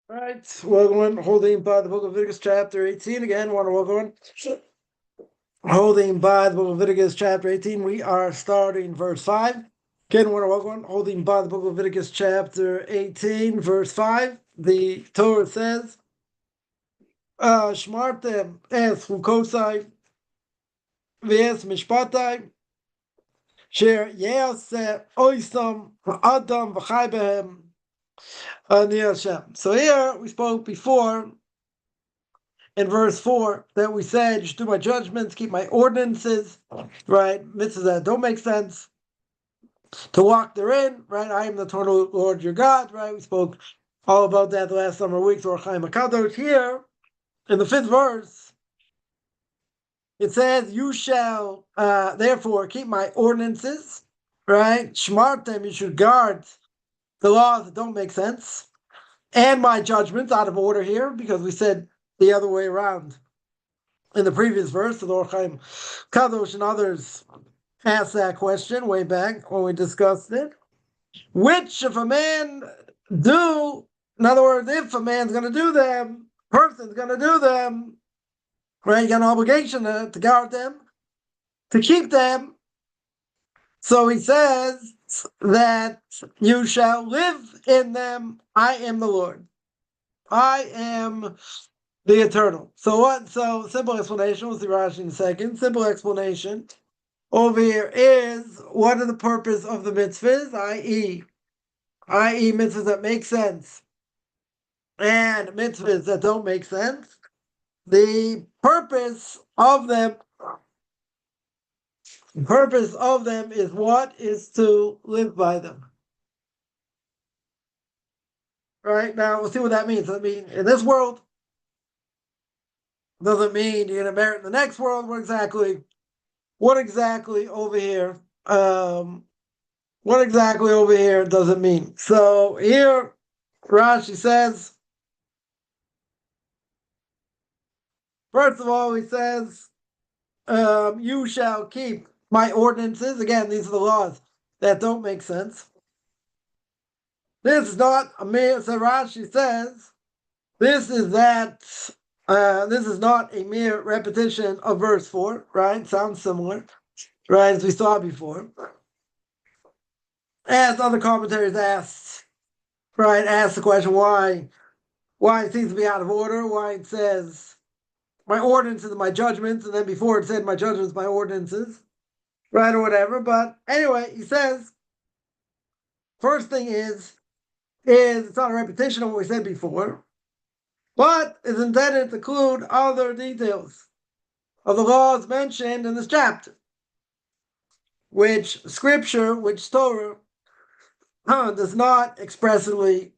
Right, welcome, holding by the book of Leviticus chapter 18. Again, want to welcome, holding by the book of Leviticus chapter 18. We are starting verse 5. Again, want to welcome, holding by the book of Leviticus chapter 18, verse 5. The Torah says, Shmartem es chukosai v'es mishpatai sher yeaseh oisam ha'adam v'chai behem ani Hashem. So here we spoke before in verse 4 that we said you should do my judgments, keep my ordinances, right? Mitzvahs that don't make sense, to walk therein, right? I am the eternal Lord your God, right? We spoke all about that the last summer weeks, or Chaim HaKadosh. Here, in the 5th verse, it says, you shall therefore keep my ordinances, right? Shmartem, you should guard the laws that don't make sense, and my judgments, out of order here, because we said the other way around. In the previous verse, the Lord Chaim Kadosh and others asked that question way back when we discussed it. Which, if a man do, in other words, if a man's going to do them, person's going to do them, right? You got an obligation to guard them, to keep them. So he says that you shall live in them. I am the Lord. I am the eternal. So what? So simple explanation. We'll see Rashi in a second. Simple explanation over here is what are the purpose of the mitzvahs, i.e. mitzvahs that make sense and mitzvahs that don't make sense. The purpose of them is what? Is to live by them. Right? Now we'll see what that means. I mean, in this world, doesn't mean you're going to merit in the next world. What exactly over here? What exactly over here does it mean? So here, Rashi says, first of all, he says, you shall keep my ordinances. Again, these are the laws that don't make sense. This is not a mere, so Rashi says, this is not a mere repetition of verse 4, right? Sounds similar, right, as we saw before. As other commentaries asked the question why it seems to be out of order, why it says my ordinances and my judgments, and then before it said my judgments, my ordinances, right, or whatever. But anyway, he says, first thing is it's not a repetition of what we said before, but is intended to include other details of the laws mentioned in this chapter, which Torah does not expressly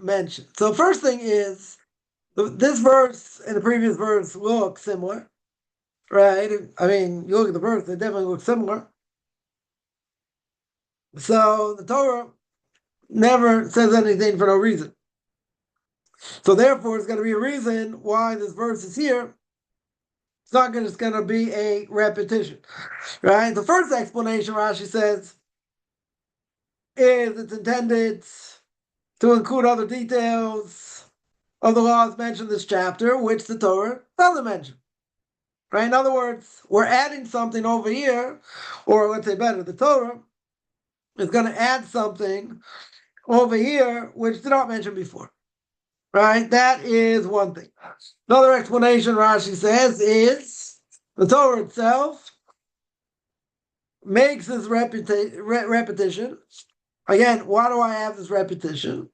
mention. So first thing is, this verse and the previous verse look similar, right? I mean, you look at the verse, they definitely look similar. So the Torah never says anything for no reason. So therefore, it's going to be a reason why this verse is here. It's not just going to be a repetition, right? The first explanation, Rashi says, is it's intended to include other details of the laws mentioned in this chapter, which the Torah doesn't mention. Right? In other words, we're adding something over here, or let's say better, the Torah is going to add something over here which did not mention before. Right? That is one thing. Another explanation Rashi says is the Torah itself makes this repetition. Again, why do I have this repetition?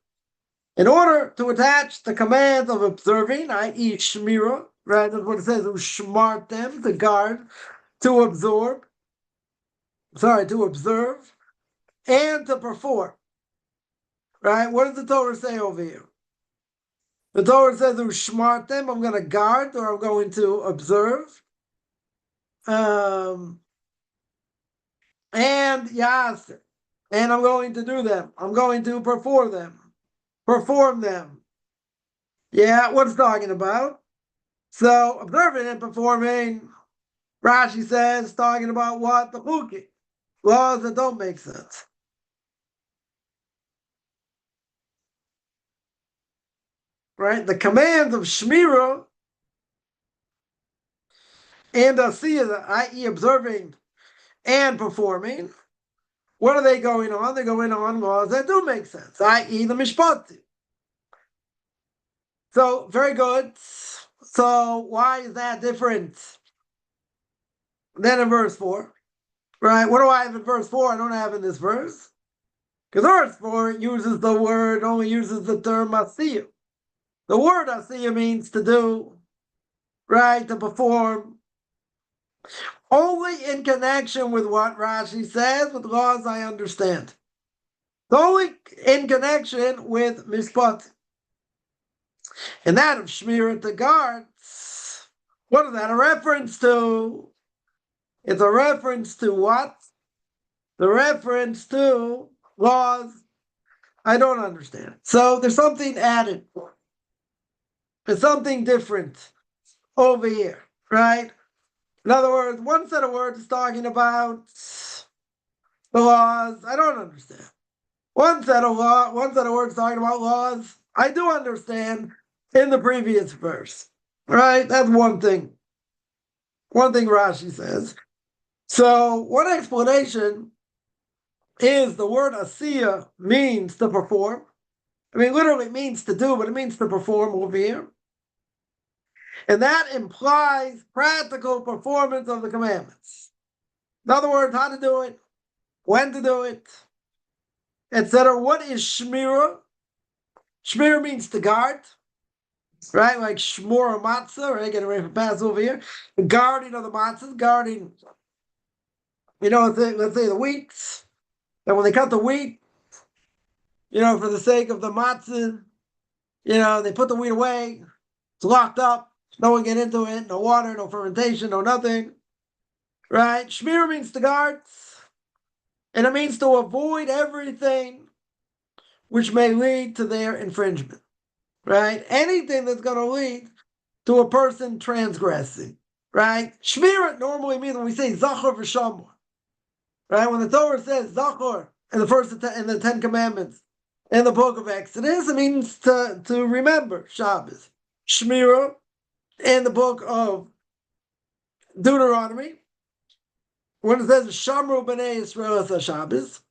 In order to attach the command of observing, i.e. shmira, right? That's what it says, shmartem, to guard, to observe, and to perform. Right? What does the Torah say over here? The Torah says, shmartem, I'm going to guard, or I'm going to observe. And yas, and I'm going to do them. I'm going to perform them. Yeah, what's talking about? So observing and performing, Rashi says, talking about what? The chukim, laws that don't make sense. right? The commands of Shmira and Asiyah, i.e. observing and performing, what are they going on? They're going on laws that do make sense, i.e. the Mishpat. So, very good. So, why is that different than in verse 4? Right? What do I have in verse 4? I don't have in this verse. Because verse 4 only uses the term asiyah. The word asiyah means to do, right? To perform. Only in connection with what Rashi says, with laws I understand. Only in connection with mishpat. And that of Shmira to guards, what is that a reference to? It's a reference to what? The reference to laws I don't understand. So there's something added. There's something different over here, right? In other words, one set of words is talking about the laws I don't understand. One set of words talking about laws I do understand in the previous verse. Right? That's one thing. One thing Rashi says. So one explanation is the word asiyah means to perform. I mean, literally it means to do, but it means to perform over here. And that implies practical performance of the commandments. In other words, how to do it, when to do it, etc. What is shmira? Shmira means to guard, right? Like shmor matzah, right? Getting ready for Passover here. The guarding of the matzahs, guarding, let's say the wheats. And when they cut the wheat, for the sake of the matzah, they put the wheat away. It's locked up. No one get into it. No water, no fermentation, no nothing. Right? Shmir means to guard. And it means to avoid everything which may lead to their infringement. Right? Anything that's going to lead to a person transgressing. Right? Shmir normally means when we say Zachor v'Shamor. Right? When the Torah says Zachor in the Ten Commandments in the book of Exodus, it means to remember Shabbos. Shmira in the book of Deuteronomy, when it says Shamru b'nei Yisrael Shabbos,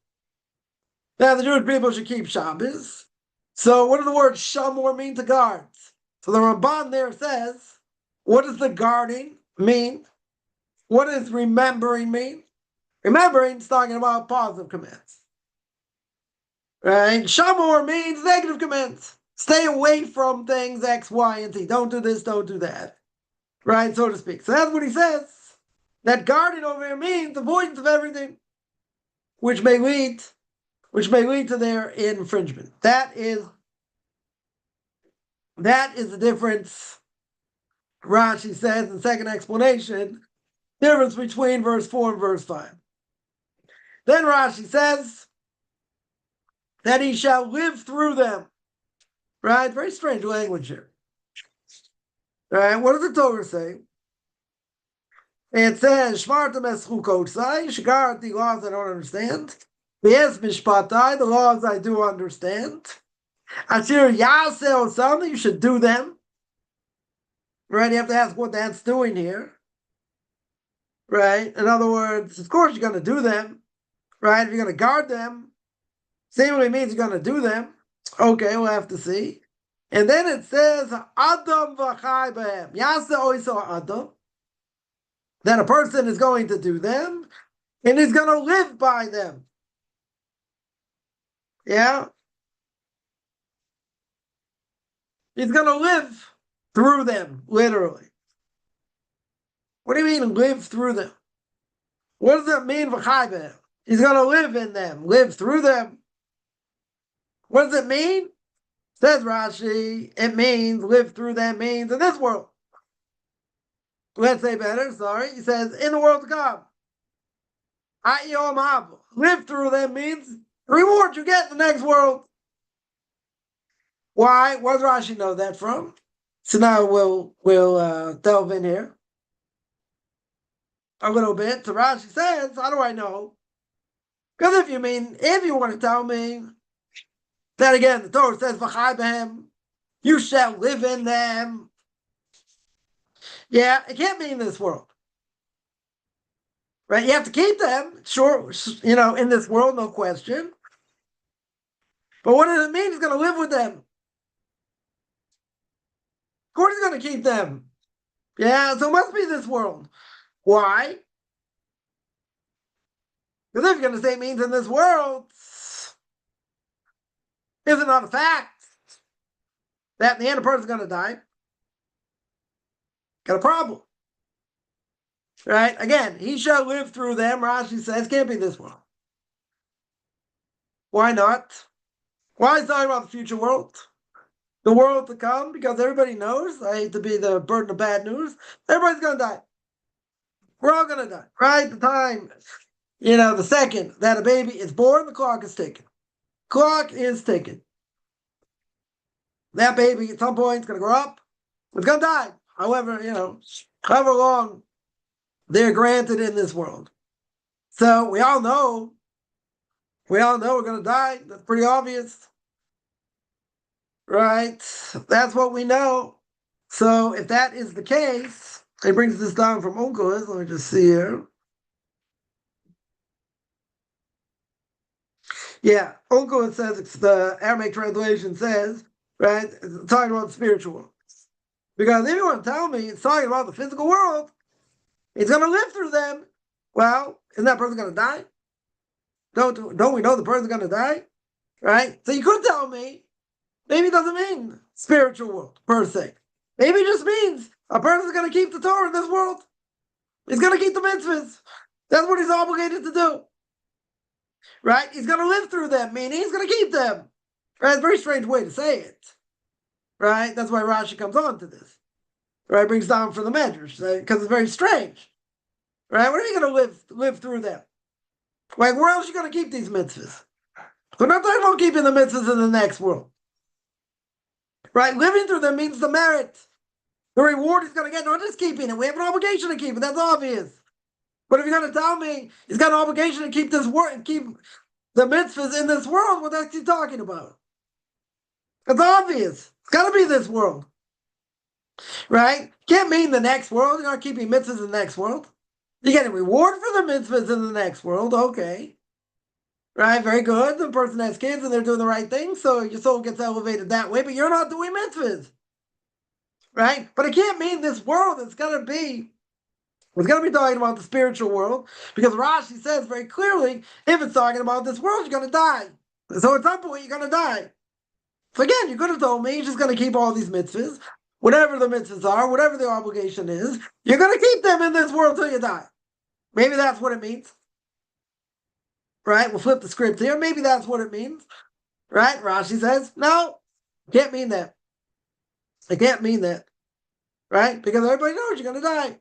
now the Jewish people should keep Shabbos. So what do the words Shamor mean to guards? So the Ramban there says, what does the guarding mean? What does remembering mean? Remembering is talking about positive commands. Right? Shamor means negative commands. Stay away from things X, Y, and Z. Don't do this, don't do that. Right, so to speak. So that's what he says. That guarding over here means avoidance of everything which may lead to their infringement. That is the difference, Rashi says in the second explanation, difference between verse 4 and verse 5. Then Rashi says that he shall live through them. Right? Very strange language here. Right? What does the Torah say? It says, Shmartem es chukotzai, you should guard the laws I don't understand. V'es mishpatai, the laws I do understand. Asher yaseh osam, you should do them. Right? You have to ask what that's doing here. Right? In other words, of course you're going to do them. Right? If you're going to guard them, seemingly means you're going to do them. Okay, we'll have to see. And then it says, Adam v'chai b'hem. Yaseh oiso Adam. That a person is going to do them, and he's going to live by them. Yeah? He's going to live through them, literally. What do you mean, live through them? What does that mean, v'chai b'hem? He's going to live in them, live through them. What does it mean? Says Rashi, it means, live through them means in this world. Let's say better, sorry. He says, in the world to come. Live through them means the reward you get in the next world. Why? Where does Rashi know that from? So now we'll delve in here a little bit. So Rashi says, how do I know? Because if you want to tell me that again, the Torah says, V'chai b'hem, You shall live in them. Yeah, it can't mean this world. Right? You have to keep them, sure, in this world, no question. But what does it mean? He's going to live with them. Of course he's going to keep them. Yeah, so it must be this world. Why? Because if you're going to say it means in this world, is it not a fact that in the end a person's going to die? Got a problem. Right? Again, he shall live through them. Rashi says, can't be this world. Why not? Why is he talking about the future world? The world to come, because everybody knows, I hate to be the burden of bad news, everybody's going to die. We're all going to die. Right? The time, the second that a baby is born, the clock is ticking. Clock is ticking. That baby at some point is going to grow up. It's going to die. However, however long they're granted in this world. So we all know we're going to die. That's pretty obvious. Right? That's what we know. So if that is the case, it brings this down from Onkelos. Let me just see here. Yeah, Onkelos says, the Aramaic translation says, right, it's talking about the spiritual world. Because if you want to tell me it's talking about the physical world, it's going to live through them. Well, isn't that person going to die? Don't we know the person's going to die? Right? So you could tell me, maybe it doesn't mean spiritual world, per se. Maybe it just means a person's going to keep the Torah in this world. He's going to keep the mitzvahs. That's what he's obligated to do. Right? He's going to live through them, meaning he's going to keep them. Right? It's a very strange way to say it. Right? That's why Rashi comes on to this. Right? Brings down for the measures, because it's very strange. Right? What are you going to live through them? Like, where else are you going to keep these mitzvahs? We're not talking about keeping the mitzvahs in the next world. Right? Living through them means the merit. The reward he's going to get, not just keeping it. We have an obligation to keep it. That's obvious. But if you're going to tell me he's got an obligation to keep this world and keep the mitzvahs in this world, what the heck is he talking about? It's obvious. It's got to be this world. Right? Can't mean the next world. You're not keeping mitzvahs in the next world. You get a reward for the mitzvahs in the next world. Okay. Right? Very good. The person has kids and they're doing the right thing, so your soul gets elevated that way, but you're not doing mitzvahs. Right? But it can't mean this world. It's going to be talking about the spiritual world, because Rashi says very clearly, if it's talking about this world, you're going to die. So at some point, you're going to die. So again, you could have told me you're just going to keep all these mitzvahs, whatever the mitzvahs are, whatever the obligation is, you're going to keep them in this world till you die. Maybe that's what it means. Right? We'll flip the script here. Maybe that's what it means. Right? Rashi says, no, can't mean that. It can't mean that. Right? Because everybody knows you're going to die.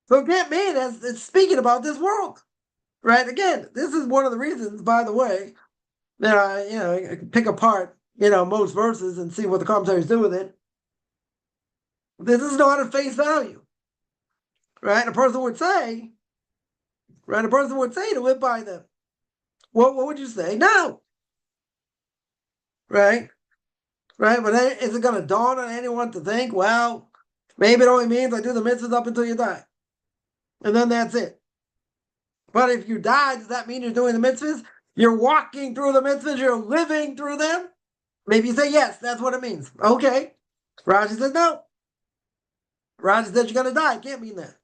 So it can't mean it's speaking about this world. Right? Again, this is one of the reasons, by the way, that I pick apart, most verses and see what the commentaries do with it. This is not at face value. Right? A person would say to live by them. What would you say? No. Right? Right? But then, is it going to dawn on anyone to think, well, maybe it only means I do the mitzvahs up until you die. And then that's it. But if you die, does that mean you're doing the mitzvahs? You're walking through the mitzvahs, you're living through them? Maybe you say, yes, that's what it means. Okay. Rashi says, no. Rashi says you're going to die. Can't mean that.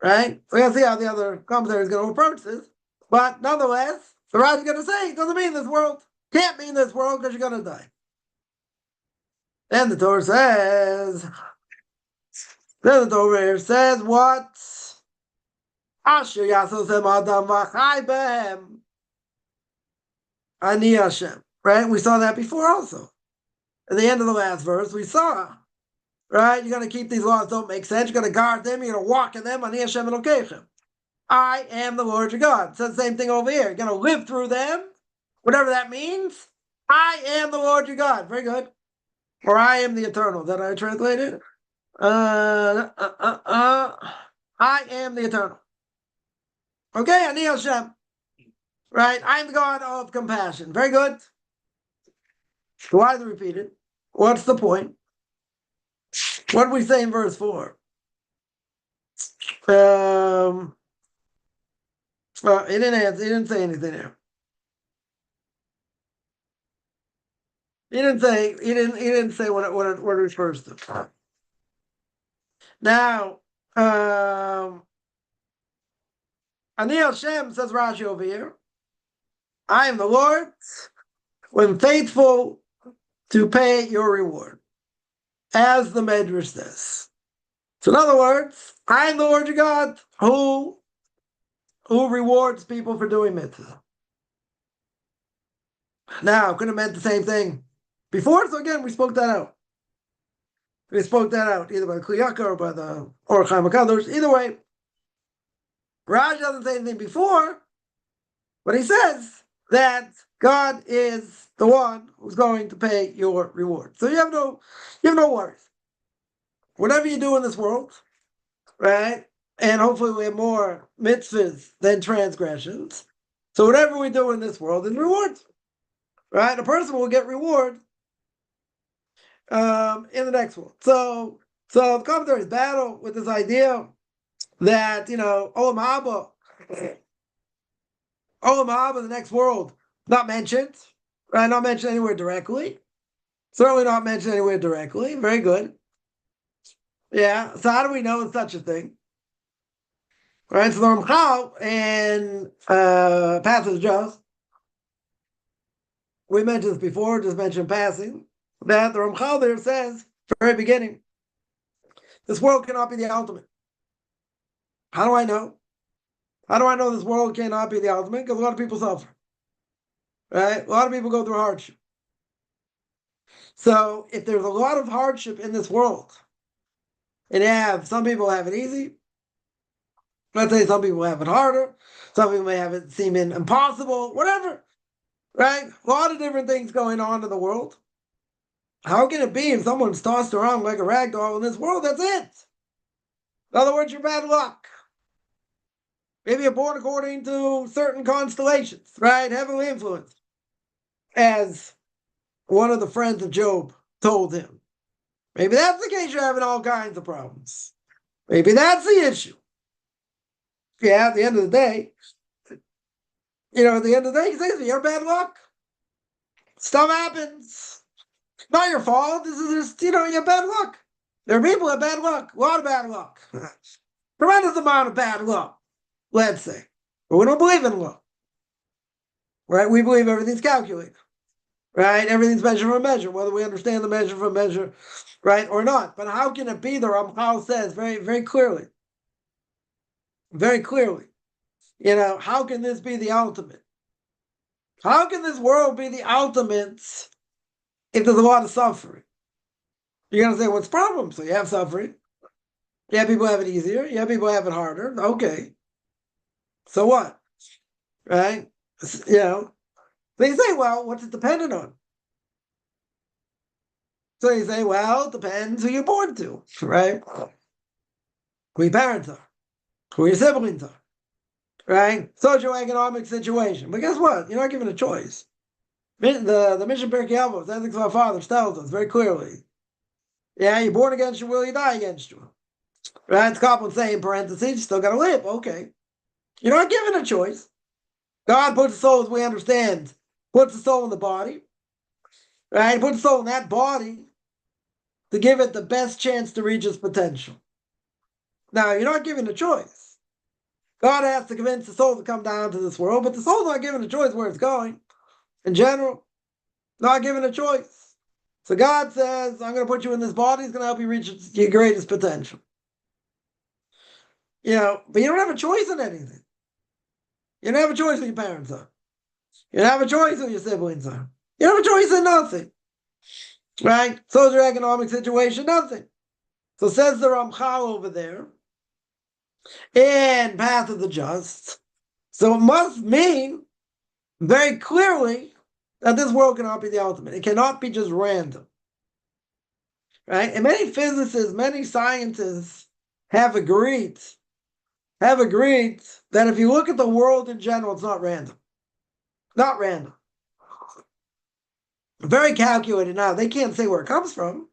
Right? We're going to see how the other commentary is going to approach this. But nonetheless, the Rashi is going to say, it doesn't mean this world. Can't mean this world because you're going to die. Then the Torah says, what? Asher Yasosem Adam V'chai Behem. Ani Hashem. Right? We saw that before also. At the end of the last verse, we saw, right? You're going to keep these laws, don't make sense. You're going to guard them. You're going to walk in them. Ani Hashem Elokechem. I am the Lord your God. It says the same thing over here. You're going to live through them, whatever that means. I am the Lord your God. Very good. Or I am the eternal. That I translated? I am the eternal. Okay, Ani Hashem. Right? I am the God of compassion. Very good. So why is it repeated? What's the point? What did we say in verse 4? He didn't answer. He didn't say anything there. He didn't say. He didn't say what it refers to. Now, Ani Hashem, says Rashi over here, I am the Lord, when faithful to pay your reward, as the Medrash says. So, in other words, I am the Lord your God who rewards people for doing mitzvah. Now, could have meant the same thing before, so again, we spoke that out. We spoke that out either by the Kliyaka or by the Orach HaMakadosh. Either way, Raj doesn't say anything before, but he says that God is the one who's going to pay your reward. So you have no worries. Whatever you do in this world, right? And hopefully we have more mitzvahs than transgressions. So whatever we do in this world is reward, right? A person will get reward in the next world. So the commentaries battle with this idea that, Olam Haba, the next world, not mentioned, right? Not mentioned anywhere directly. Certainly not mentioned anywhere directly. Very good. Yeah. So how do we know it's such a thing? Right. So the Ramchal and Passage Just, we mentioned this before, just mentioned passing, that the Ramchal there says, very beginning, this world cannot be the ultimate. How do I know? How do I know this world cannot be the ultimate? Because a lot of people suffer. Right? A lot of people go through hardship. So if there's a lot of hardship in this world, and some people have it easy, let's say some people have it harder, some people may have it seem impossible, whatever, right? A lot of different things going on in the world. How can it be if someone's tossed around like a rag doll in this world? That's it. In other words, you're bad luck. Maybe you're born according to certain constellations, right? Heavily influenced. As one of the friends of Job told him. Maybe that's the case, you're having all kinds of problems. Maybe that's the issue. Yeah, at the end of the day, he says, you're bad luck. Stuff happens. Not your fault. This is just, you have bad luck. There are people who have bad luck. A lot of bad luck. Tremendous amount of bad luck, let's say. But we don't believe in luck. Right? We believe everything's calculated. Right? Everything's measure for measure, whether we understand the measure for measure, right, or not. But how can it be, the Ramchal says very, very clearly, how can this be the ultimate? How can this world be the ultimate if there's a lot of suffering? You're going to say, what's the problem? So you have suffering. Yeah, people have it easier. Yeah, people have it harder. Okay. So what? Right? They say, well, what's it dependent on? So you say, well, it depends who you're born to, right? Who your parents are, who your siblings are, right? Socioeconomic situation. But guess what? You're not given a choice. The Mission Pirkei Avos, Ethics of Our Fathers, tells us very clearly. Yeah, you're born against your will, you die against your will. Right? It's Kaplan saying in parentheses, you still got to live. Okay. You're not given a choice. God puts the soul, as we understand, puts the soul in the body. Right? He puts the soul in that body to give it the best chance to reach its potential. Now, you're not given a choice. God has to convince the soul to come down to this world, but the soul's not given a choice where it's going. In general, not given a choice. So God says, I'm going to put you in this body, it's going to help you reach your greatest potential. But you don't have a choice in anything. You don't have a choice who your parents are. You don't have a choice who your siblings are. You don't have a choice in nothing. Right? Socioeconomic situation, nothing. So says the Ramchal over there, in Path of the Just. So it must mean very clearly that this world cannot be the ultimate. It cannot be just random. Right? And many physicists, many scientists have agreed that if you look at the world in general, it's not random. Not random. Very calculated. Now, they can't say where it comes from.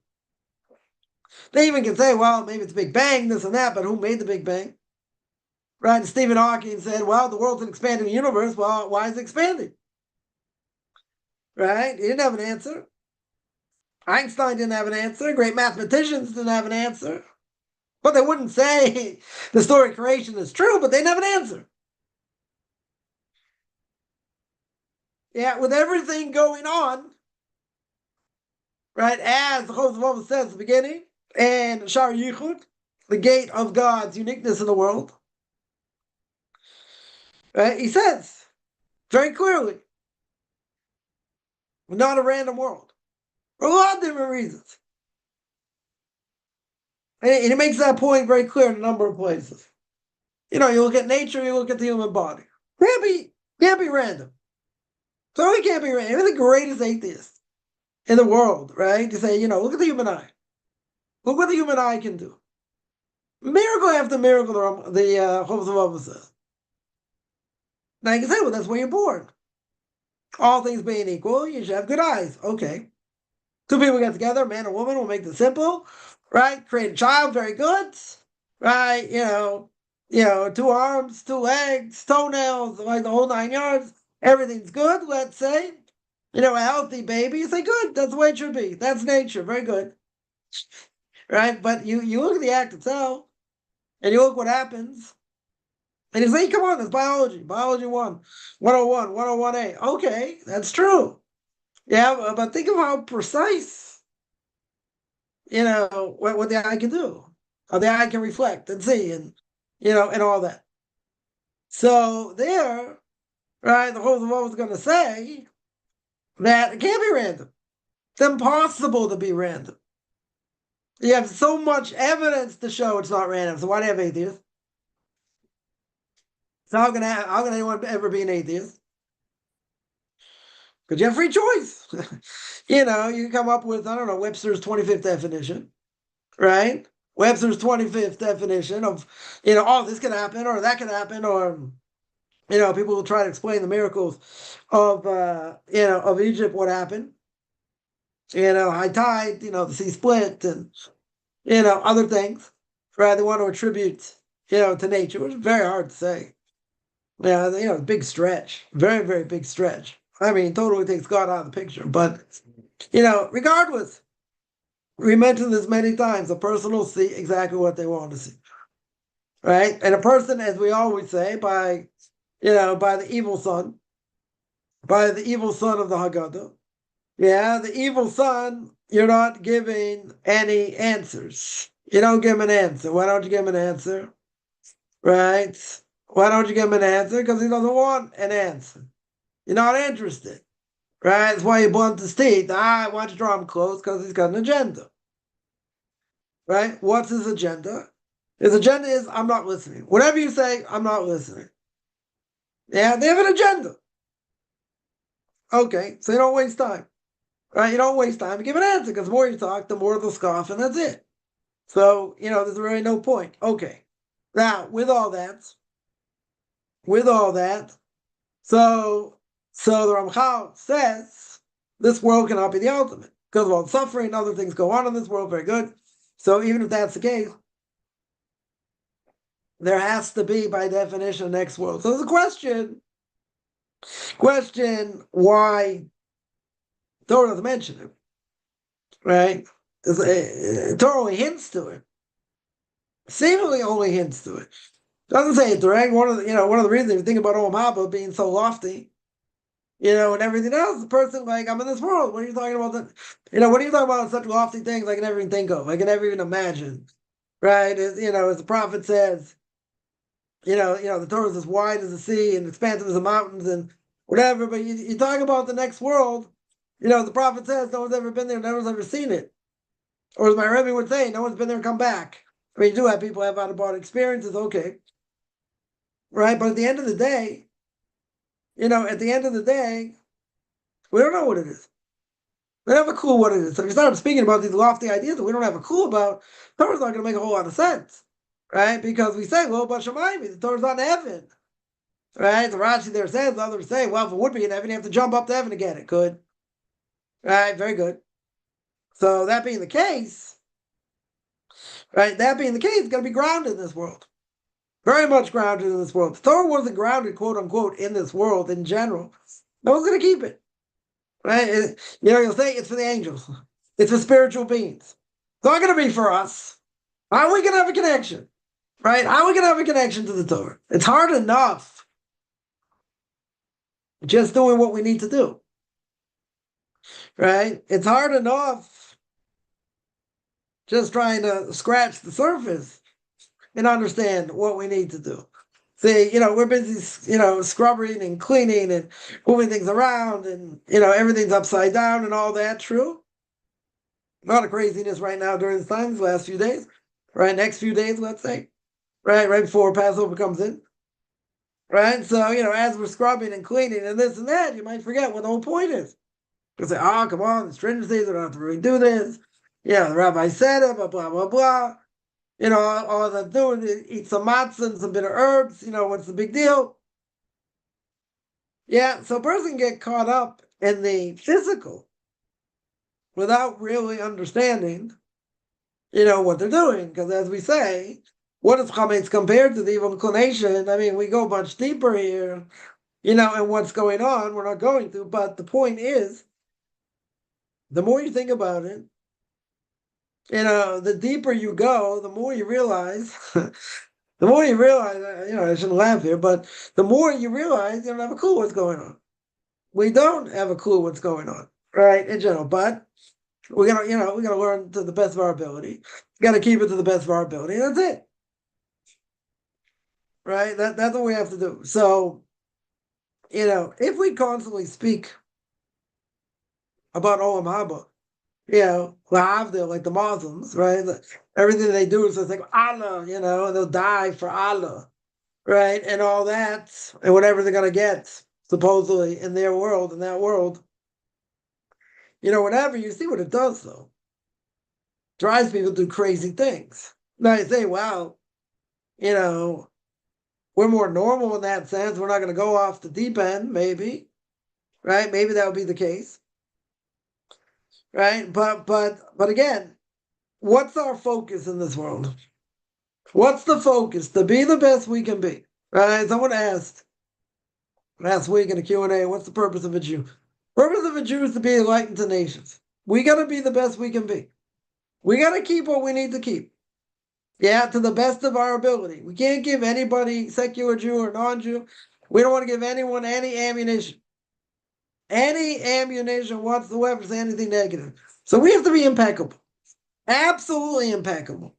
They even can say, well, maybe it's Big Bang, this and that, but who made the Big Bang? Right? And Stephen Hawking said, well, the world's an expanding universe. Well, why is it expanding? Right? He didn't have an answer. Einstein didn't have an answer. Great mathematicians didn't have an answer. But they wouldn't say the story of creation is true, but they didn't have an answer. Yeah, with everything going on, right, as the Chosavova says at the beginning, and Shar Yichud, the gate of God's uniqueness in the world, right, he says very clearly, not a random world, for a lot of different reasons. And he makes that point very clear in a number of places. You look at nature, you look at the human body. Can't be random. So it can't be random. Even the greatest atheist in the world, right? You say, look at the human eye. Look what the human eye can do. Miracle after miracle, the Chofetz says. Now you can say, well, that's where you're born. All things being equal, you should have good eyes. Okay. Two people get together, a man and woman, will make this simple, right? Create a child, very good, right? Two arms, two legs, toenails, like the whole 9 yards. Everything's good, let's say. A healthy baby, you say, good, that's the way it should be. That's nature, very good. Right? But you look at the act itself, and you look what happens, and you say, come on, it's biology. Biology 101, 101A. Okay, that's true. Yeah, but think of how precise, what the eye can do. How the eye can reflect and see and all that. So there, right, the whole world was going to say that it can't be random. It's impossible to be random. You have so much evidence to show it's not random. So why do you have atheists? So how can anyone ever be an atheist? Because you have free choice. You can come up with, I don't know, Webster's 25th definition, right? Webster's 25th definition of, this can happen or that can happen, or, people will try to explain the miracles of Egypt, what happened. High tide, the sea split, and, other things, right? They want to attribute, to nature, which is very hard to say. Yeah, big stretch, very, very big stretch. I mean, totally takes God out of the picture. But, regardless, we mentioned this many times, a person will see exactly what they want to see. Right? And a person, as we always say, by the evil son of the Haggadah, the evil son, you're not giving any answers. You don't give him an answer. Why don't you give him an answer? Right? Why don't you give him an answer? Because he doesn't want an answer. You're not interested. Right? That's why you blunt his teeth. Why don't you draw him close? Because he's got an agenda. Right? What's his agenda? His agenda is, I'm not listening. Whatever you say, I'm not listening. Yeah, they have an agenda. Okay, so you don't waste time. Right? You don't waste time. You give an answer, because the more you talk, the more they'll scoff, and that's it. So, there's really no point. Okay. Now, with all that, so the Ramchal says this world cannot be the ultimate because of all the suffering and other things go on in this world. Very good. So even if that's the case, there has to be, by definition, a next world. So there's a question why Torah doesn't mention it, right? Torah only hints to it. Seemingly only hints to it. Doesn't say it direct. One of the reasons if you think about Olam Haba being so lofty, and everything else, the person like, I'm in this world. What are you talking about? What are you talking about? Such lofty things I can never even think of. I can never even imagine. Right? As the prophet says, the Torah is as wide as the sea and expansive as the mountains and whatever. But you talk about the next world. The prophet says no one's ever been there, no one's ever seen it. Or as my Rebbe would say, no one's been there and come back. I mean, you do have people who have out-of-body experiences, okay. Right? But at the end of the day, we don't know what it is. We don't have a clue what it is. So if you start speaking about these lofty ideas that we don't have a clue about, Torah's not going to make a whole lot of sense. Right? Because we say, well, Bashamayim, the Torah's not in heaven. Right? The Rashi there says, others say, well, if it would be in heaven, you have to jump up to heaven to get it. Good. Right, very good. So that being the case, right, that being the case, it's going to be grounded in this world. Very much grounded in this world. The Torah wasn't grounded, quote unquote, in this world in general. No one's going to keep it. Right? You'll say it's for the angels. It's for spiritual beings. It's not going to be for us. How are we going to have a connection? Right? How are we going to have a connection to the Torah? It's hard enough just doing what we need to do. Right? It's hard enough just trying to scratch the surface and understand what we need to do. See, we're busy, scrubbing and cleaning and moving things around and, everything's upside down and all that. True. A lot of craziness right now during this time, these last few days, right? Next few days, let's say, right before Passover comes in, right? So, as we're scrubbing and cleaning and this and that, you might forget what the whole point is. You'll say, oh, come on, it's Stranger Days, we don't have to really do this. Yeah, the rabbi said it, blah, blah, blah, blah. All I'm doing is eat some matzah and some bitter herbs. What's the big deal? Yeah, so a person can get caught up in the physical without really understanding, what they're doing. Because as we say, what is chametz compared to the evil inclination? I mean, we go much deeper here, and what's going on. We're not going to, but the point is, the more you think about it, the deeper you go, the more you realize. The more you realize, I shouldn't laugh here, but the more you realize you don't have a clue what's going on. We don't have a clue what's going on, right, in general. But we're gonna learn to the best of our ability. Got to keep it to the best of our ability. That's it, right? That's what we have to do. So, if we constantly speak about Olam Haba, Lahavdil, like the Muslims, right? Everything they do is just like Allah, and they'll die for Allah, right? And all that, and whatever they're going to get, supposedly, in their world, in that world. Whatever, you see what it does, though. Drives people to do crazy things. Now you say, well, we're more normal in that sense. We're not going to go off the deep end, maybe, right? Maybe that would be the case, right? But again, what's our focus in this world? What's the focus? To be the best we can be, right? Someone asked last week in a Q&A, what's the purpose of a Jew? Purpose of a Jew is to be enlightened to nations. We got to be the best we can be. We got to keep what we need to keep. Yeah, to the best of our ability. We can't give anybody, secular Jew or non-Jew, we don't want to give anyone any ammunition whatsoever to say anything negative. So we have to be impeccable. Absolutely impeccable.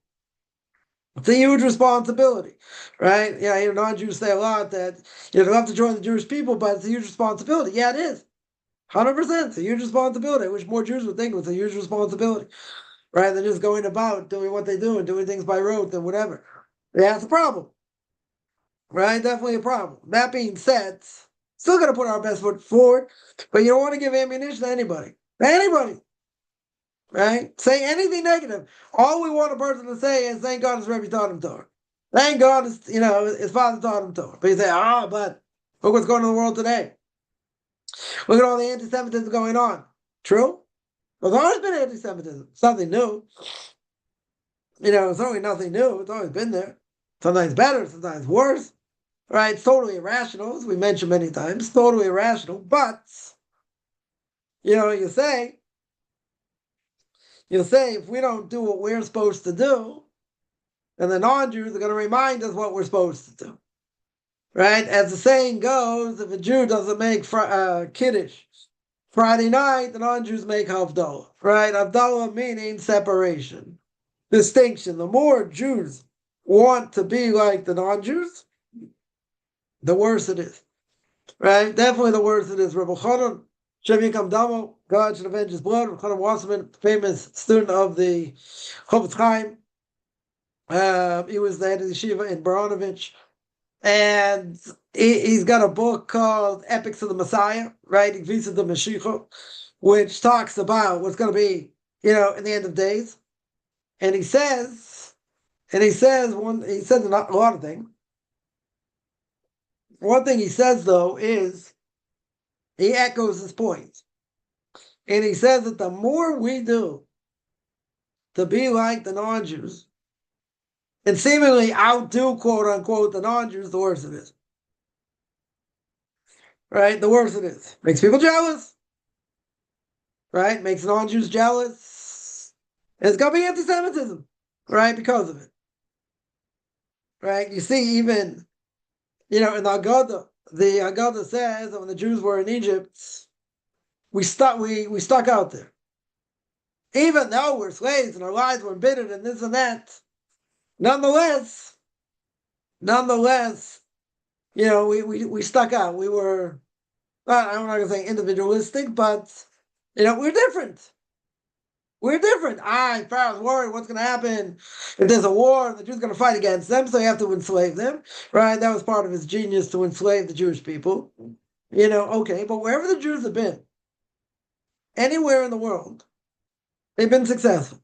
It's a huge responsibility, right? Yeah, non-Jews say a lot that they have to join the Jewish people, but it's a huge responsibility. Yeah, it is. 100%. It's a huge responsibility. I wish more Jews would think it was a huge responsibility, right? Than just going about doing what they do and doing things by rote and whatever. Yeah, that's a problem, right? Definitely a problem. That being said, still got to put our best foot forward, but you don't want to give ammunition to anybody. Anybody. Right? Say anything negative. All we want a person to say is, thank God his Rebbe taught him Torah. Thank God his father taught him Torah. But you say, but look what's going on in the world today. Look at all the anti-Semitism going on. True? Well, there's always been anti-Semitism. It's nothing new. It's only nothing new. It's always been there. Sometimes better, sometimes worse. Right? It's totally irrational, as we mentioned many times. Totally irrational. But, you'll say, if we don't do what we're supposed to do, then the non-Jews are going to remind us what we're supposed to do. Right? As the saying goes, if a Jew doesn't make Kiddush Friday night, the non-Jews make Havdalah. Right? Havdalah meaning separation. Distinction. The more Jews want to be like the non-Jews, the worse it is. Right? Definitely the worse it is. Rebbe Chanan, Shem Yikam Damo, God should avenge his blood. Rebbe Chanan Wasserman, famous student of the Chofetz Chaim. He was the head of the yeshiva in Baranovich. And he's got a book called Epics of the Messiah, right? Visa the Mashiach, which talks about what's going to be, in the end of days. And he says a lot of things. One thing he says, though, is he echoes his point. And he says that the more we do to be like the non-Jews and seemingly outdo, quote unquote, the non-Jews, the worse it is. Right? The worse it is. Makes people jealous. Right? Makes non-Jews jealous. And it's going to be anti-Semitism. Right? Because of it. Right? You see, even, in the Haggadah says that when the Jews were in Egypt, we stuck out there. Even though we're slaves and our lives were embittered and this and that, nonetheless, we stuck out. We were, I'm not going to say individualistic, but, we're different. We're different. Pharaoh's worried what's going to happen if there's a war and the Jews are going to fight against them, so you have to enslave them, right? That was part of his genius, to enslave the Jewish people. Okay, but wherever the Jews have been, anywhere in the world, they've been successful.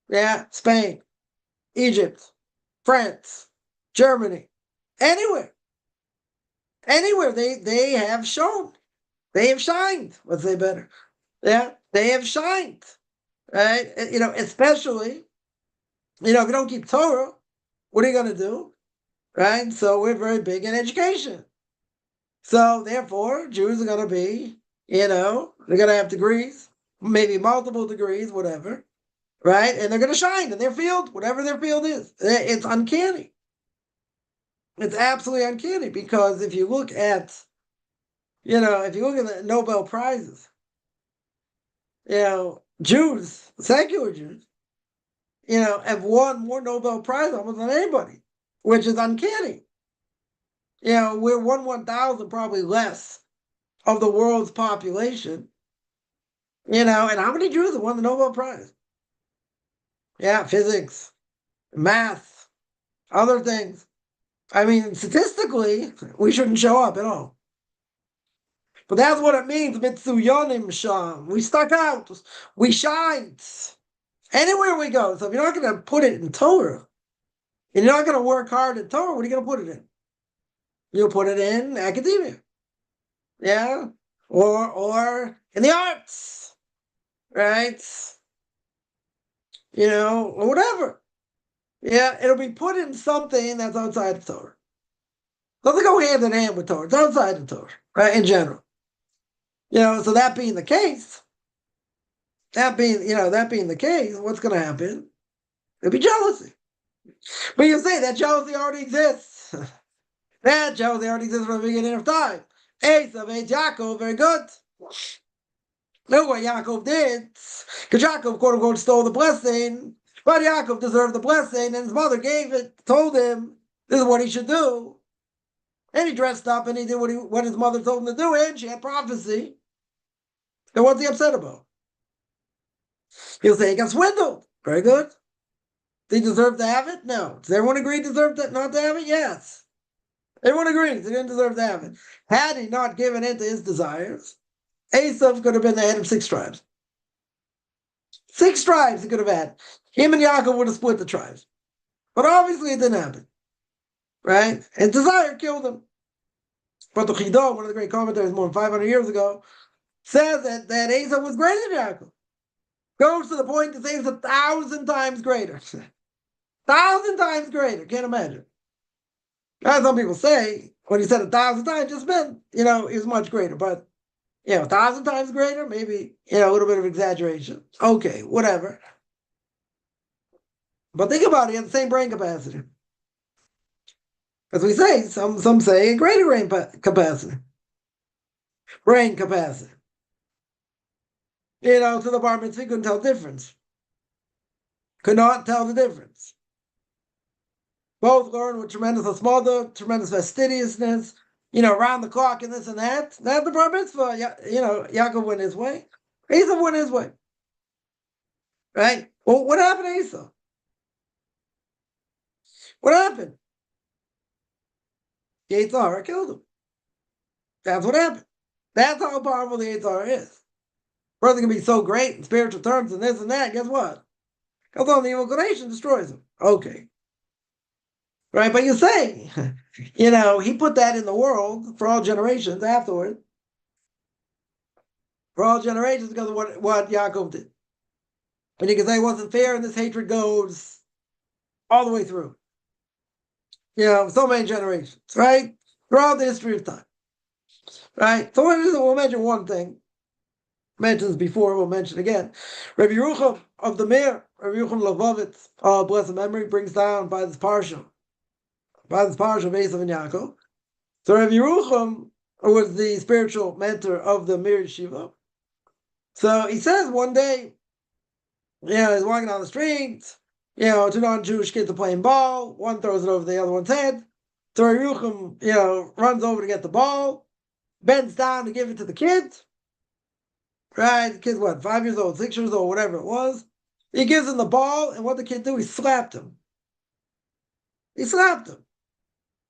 Yeah, Spain, Egypt, France, Germany, anywhere. Anywhere they have shown. They have shined. Let's say better. Yeah, they have shined. Right? Especially, if you don't keep Torah, what are you going to do? Right? So we're very big in education. So therefore, Jews are going to be, they're going to have degrees, maybe multiple degrees, whatever. Right? And they're going to shine in their field, whatever their field is. It's uncanny. It's absolutely uncanny, because if you look at the Nobel Prizes, Jews, secular Jews, have won more Nobel Prizes almost than anybody, which is uncanny. We're 1/1000 probably less of the world's population, and how many Jews have won the Nobel Prize? Yeah, physics, math, other things. I mean, statistically, we shouldn't show up at all. But that's what it means, mitzuyonim sham. We stuck out. We shined. Anywhere we go. So if you're not going to put it in Torah, and you're not going to work hard in Torah, what are you going to put it in? You'll put it in academia. Yeah? Or in the arts. Right? Or whatever. Yeah, it'll be put in something that's outside of Torah. Doesn't go hand in hand with Torah. It's outside of Torah, right? In general. So that being the case, what's going to happen? There'll be jealousy. But you say that jealousy already exists. That jealousy already exists from the beginning of time. Esav ate Yaakov, very good. Look what Yaakov did. Because Yaakov, quote unquote, stole the blessing. But Yaakov deserved the blessing, and his mother gave it, told him this is what he should do. And he dressed up and he did what his mother told him to do, and she had prophecy. And what's he upset about? He'll say he got swindled. Very good. Did he deserve to have it? No. Does everyone agree he deserved not to have it? Yes. Everyone agrees he didn't deserve to have it. Had he not given in to his desires, Esav could have been the head of 6 tribes. 6 tribes he could have had. Him and Yaakov would have split the tribes. But obviously it didn't happen. Right? His desire killed him. But the Chidah, one of the great commentators more than 500 years ago, says that Esav was greater than Yaakov. Goes to the point to say it's 1,000 times greater. 1,000 times greater. Can't imagine. As some people say, when he said 1,000 times, just meant, he was much greater. But, 1,000 times greater, maybe, a little bit of exaggeration. Okay, whatever. But think about it, he had the same brain capacity. As we say, some say a greater brain capacity. Brain capacity. To the bar mitzvah, he couldn't tell the difference. Could not tell the difference. Both learn with tremendous asmada, tremendous fastidiousness, around the clock and this and that. That's the bar mitzvah. Yaakov went his way. Esau went his way. Right? Well, what happened to Esau? What happened? The Yetzer Hara killed him. That's what happened. That's how powerful the Yetzer Hara is. Person can be so great in spiritual terms and this and that. Guess what? Comes on the evil inclination, destroys him. Okay. Right? But you say, he put that in the world for all generations afterward. for all generations because of what Yaakov did. And you can say it wasn't fair, and this hatred goes all the way through. So many generations, right? Throughout the history of time. Right? So we'll mention one thing. Mentions before, we'll mention again. Rabbi Yerucham of the Mir, Rabbi Yerucham Levovitz, blessed memory, brings down by this parsha of Esav and Yaakov. So Rabbi Yerucham was the spiritual mentor of the Mir Yeshiva. So he says one day, he's walking down the street, two non-Jewish kids are playing ball, one throws it over the other one's head. So Rabbi Yerucham, runs over to get the ball, bends down to give it to the kid. Right? The kid's 5 years old, 6 years old, whatever it was. He gives him the ball, and what the kid do? He slapped him.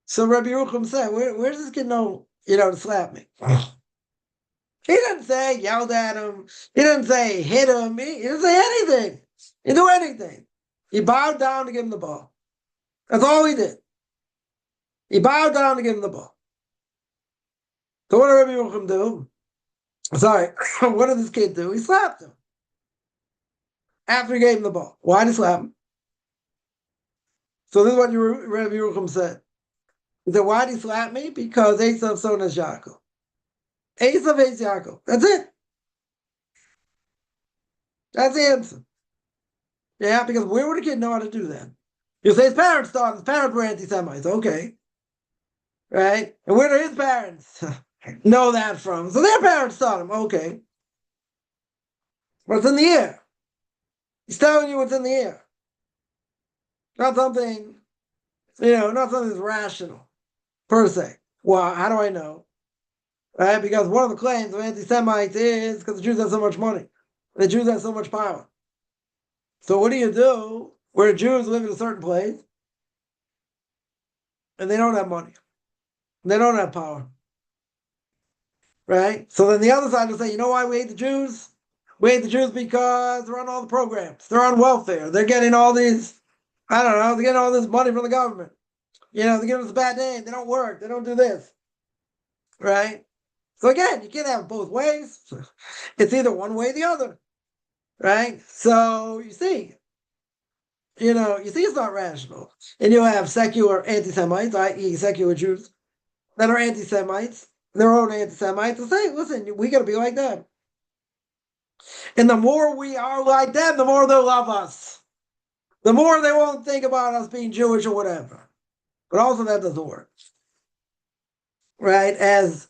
So Rabbi Yerucham said, where does this kid know, to slap me? He didn't say yelled at him. He didn't say hit him. He didn't say anything. He didn't do anything. He bowed down to give him the ball. That's all he did. He bowed down to give him the ball. So what did Rabbi Yerucham do? Sorry, what did this kid do? He slapped him. After he gave him the ball. Why did he slap him? So this is what Rabbi Yerucham said. He said, why did he slap me? Because Esav son is Yaakov. Esav hates Yaakov. That's it. That's the answer. Yeah, because where would a kid know how to do that? You say his parents taught him. His parents were anti-Semites. Okay. Right? And where do his parents know that from? So their parents taught him. Okay. What's in the air? He's telling you what's in the air. Not something, not something that's rational, per se. Well, how do I know? Right? Because one of the claims of anti-Semites is because the Jews have so much money. The Jews have so much power. So what do you do where Jews live in a certain place and they don't have money? They don't have power. Right? So then the other side will say, you know why we hate the Jews? We hate the Jews because they're on all the programs. They're on welfare. They're getting all these, they're getting all this money from the government. They're giving us a bad name. They don't work. They don't do this. Right? So again, you can't have it both ways. It's either one way or the other. Right? So you see it's not rational. And you have secular anti-Semites, i.e. secular Jews, that are anti-Semites, their own anti-Semites, and say, listen, we got to be like them. And the more we are like them, the more they'll love us. The more they won't think about us being Jewish or whatever. But also that doesn't work. Right? As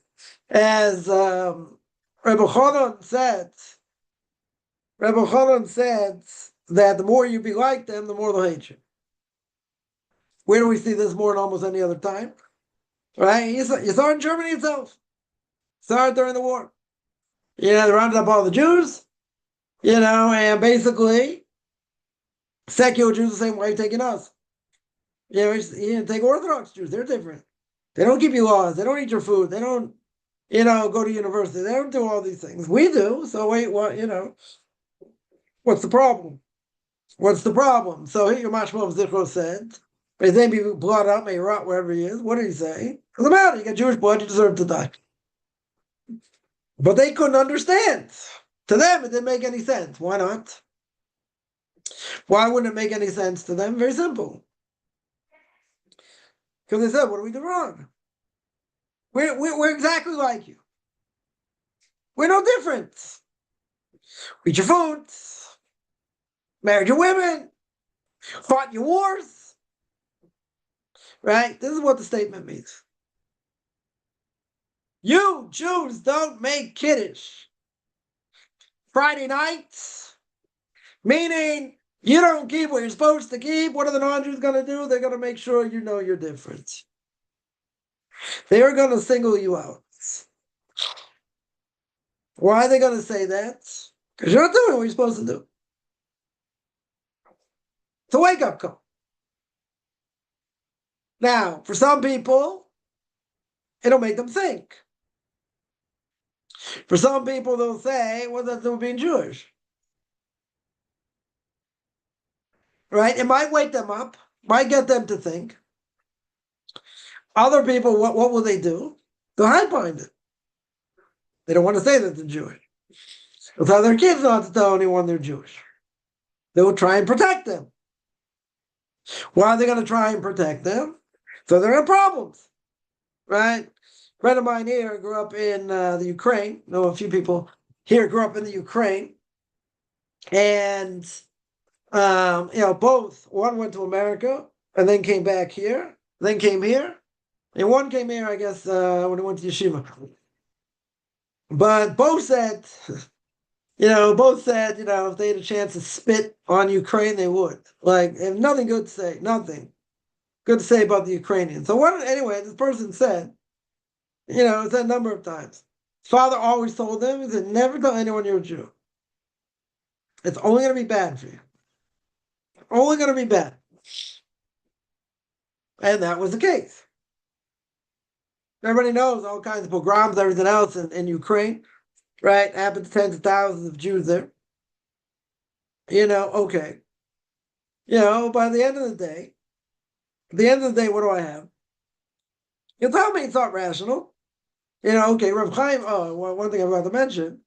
Rebbe Chanan said that the more you be like them, the more they'll hate you. Where do we see this more than almost any other time? Right? You saw it in Germany itself. Saw it during the war. They rounded up all the Jews, and basically secular Jews the same way taking us. You take Orthodox Jews, they're different. They don't keep you laws, they don't eat your food, they don't, go to university, they don't do all these things. We do, so wait, what, what's the problem? So here Mashmov Zichro said, may his name be blotted out, may he rot wherever he is. What did he say? Doesn't matter, you got Jewish blood, you deserve to die. But they couldn't understand. To them, it didn't make any sense. Why not? Why wouldn't it make any sense to them? Very simple. Because they said, what do we do wrong? We're exactly like you. We're no different. We eat your food, married your women, fought your wars. Right? This is what the statement means. You Jews don't make Kiddush Friday nights, meaning you don't keep what you're supposed to keep. What are the non-Jews going to do? They're going to make sure you know you're different. They're going to single you out. Why are they going to say that? Because you're not doing what you're supposed to do. It's a wake-up call. Now, for some people, it'll make them think. For some people, they'll say, well, that's not being Jewish. Right? It might wake them up, might get them to think. Other people, what will they do? They'll hide behind it. They don't want to say that they're Jewish. They'll tell their kids not to tell anyone they're Jewish. They will try and protect them. Why are they going to try and protect them? So they're in problems, right? A friend of mine here grew up in the Ukraine. I know a few people here grew up in the Ukraine. And, both. One went to America and then came back here, then came here. And one came here, I guess, when he went to yeshiva. But both said, if they had a chance to spit on Ukraine, they would. Like, they have nothing good to say, nothing good to say about the Ukrainians. So anyway, this person said, it's said a number of times. His father always told them, he said, never tell anyone you're a Jew. It's only going to be bad for you. Only going to be bad. And that was the case. Everybody knows all kinds of pogroms, everything else in Ukraine, right? Happened to tens of thousands of Jews there. Okay. By the end of the day, what do I have? You tell me it's not rational. Okay, Rav Chaim, one thing I'm about to mention,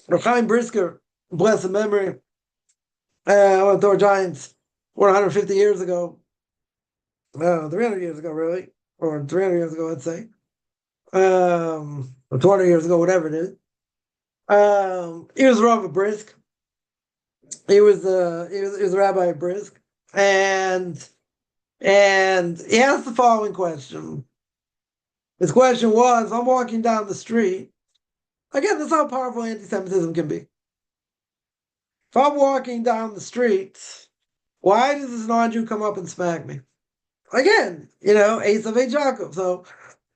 Rav Chaim Brisker, blessed memory, one of the Giants, 150 years ago, 300 years ago, really, or 300 years ago, let's say, or 20 years ago, whatever it is. He was Rav of Brisk. He was a rabbi of Brisk, and he asked the following question. His question was, I'm walking down the street. Again, that's how powerful anti-Semitism can be. If I'm walking down the street, why does this non-Jew come up and smack me? Again, Esav ate Jacob. So